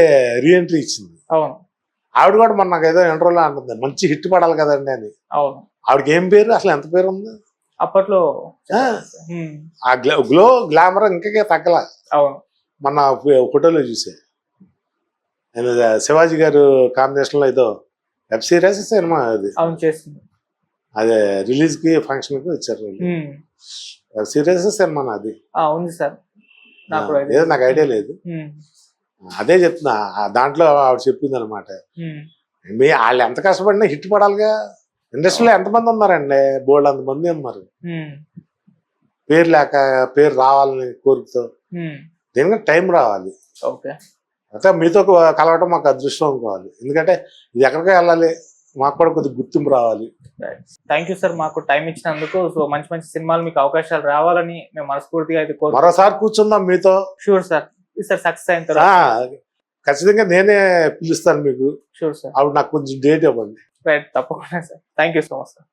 రీఎంట్రీ ఇచ్చింది. అవును. ఆవిడ కూడా మొన్న నాకు ఏదో ఇంటర్వ్యూలో అంటుంది, మంచి హిట్ పడాలి కదండి అని. అవును. ఆవిడకి ఏం పేరు, అసలు ఎంత పేరు ఉంది అప్పట్లో. ఆ గ్లో గ్లామర్ ఇంకా తగ్గల. అవును. మొన్న ఫోటోలో చూసే ఆయన శివాజీ గారు కాంబినేషన్ లో ఏదో వెబ్ సిరీస్ సినిమా అది. అవును, చేస్తుంది. అదే రిలీజ్ కి ఫంక్షన్ కి వచ్చారు. వెబ్ సిరీస్ సినిమా అది ఉంది సార్. ఏదో నాకు ఐడియా లేదు. అదే చెప్తున్నా, దాంట్లో ఆవిడ చెప్పింది అనమాట. వాళ్ళు ఎంత కష్టపడినా హిట్ పడాలిగా. ఇండస్ట్రీలో ఎంతమంది ఉన్నారండి, బోల్డ్ అంతమంది ఉన్నారు. పేరు లేక, పేరు రావాలని కోరుకుతో దీనికి టైం రావాలి. అయితే మీతో కలవటం మాకు అదృష్టం అనుకోవాలి, ఎందుకంటే ఇది ఎక్కడికి వెళ్ళాలి, మాకు కూడా కొద్దిగా గుర్తింపు రావాలి. థ్యాంక్ యూ సార్, మాకు టైం ఇచ్చినందుకు. సో మంచి మంచి సినిమాలు మీకు అవకాశాలు రావాలని మేము మనస్ఫూర్తిగా అయితే కోరుకుంటున్నాం. మరోసారి కూర్చుందాం మీతో. Sure sir. సార్ సక్సెస్ అయిన తర్వాత? ఖచ్చితంగా నేనే పిలుస్తాను మీకు. Sure sir. అప్పుడు నాకు కొంచెం డేట్ ఇవ్వండి. రైట్, తప్పకుండా sir. Thank you so much sir.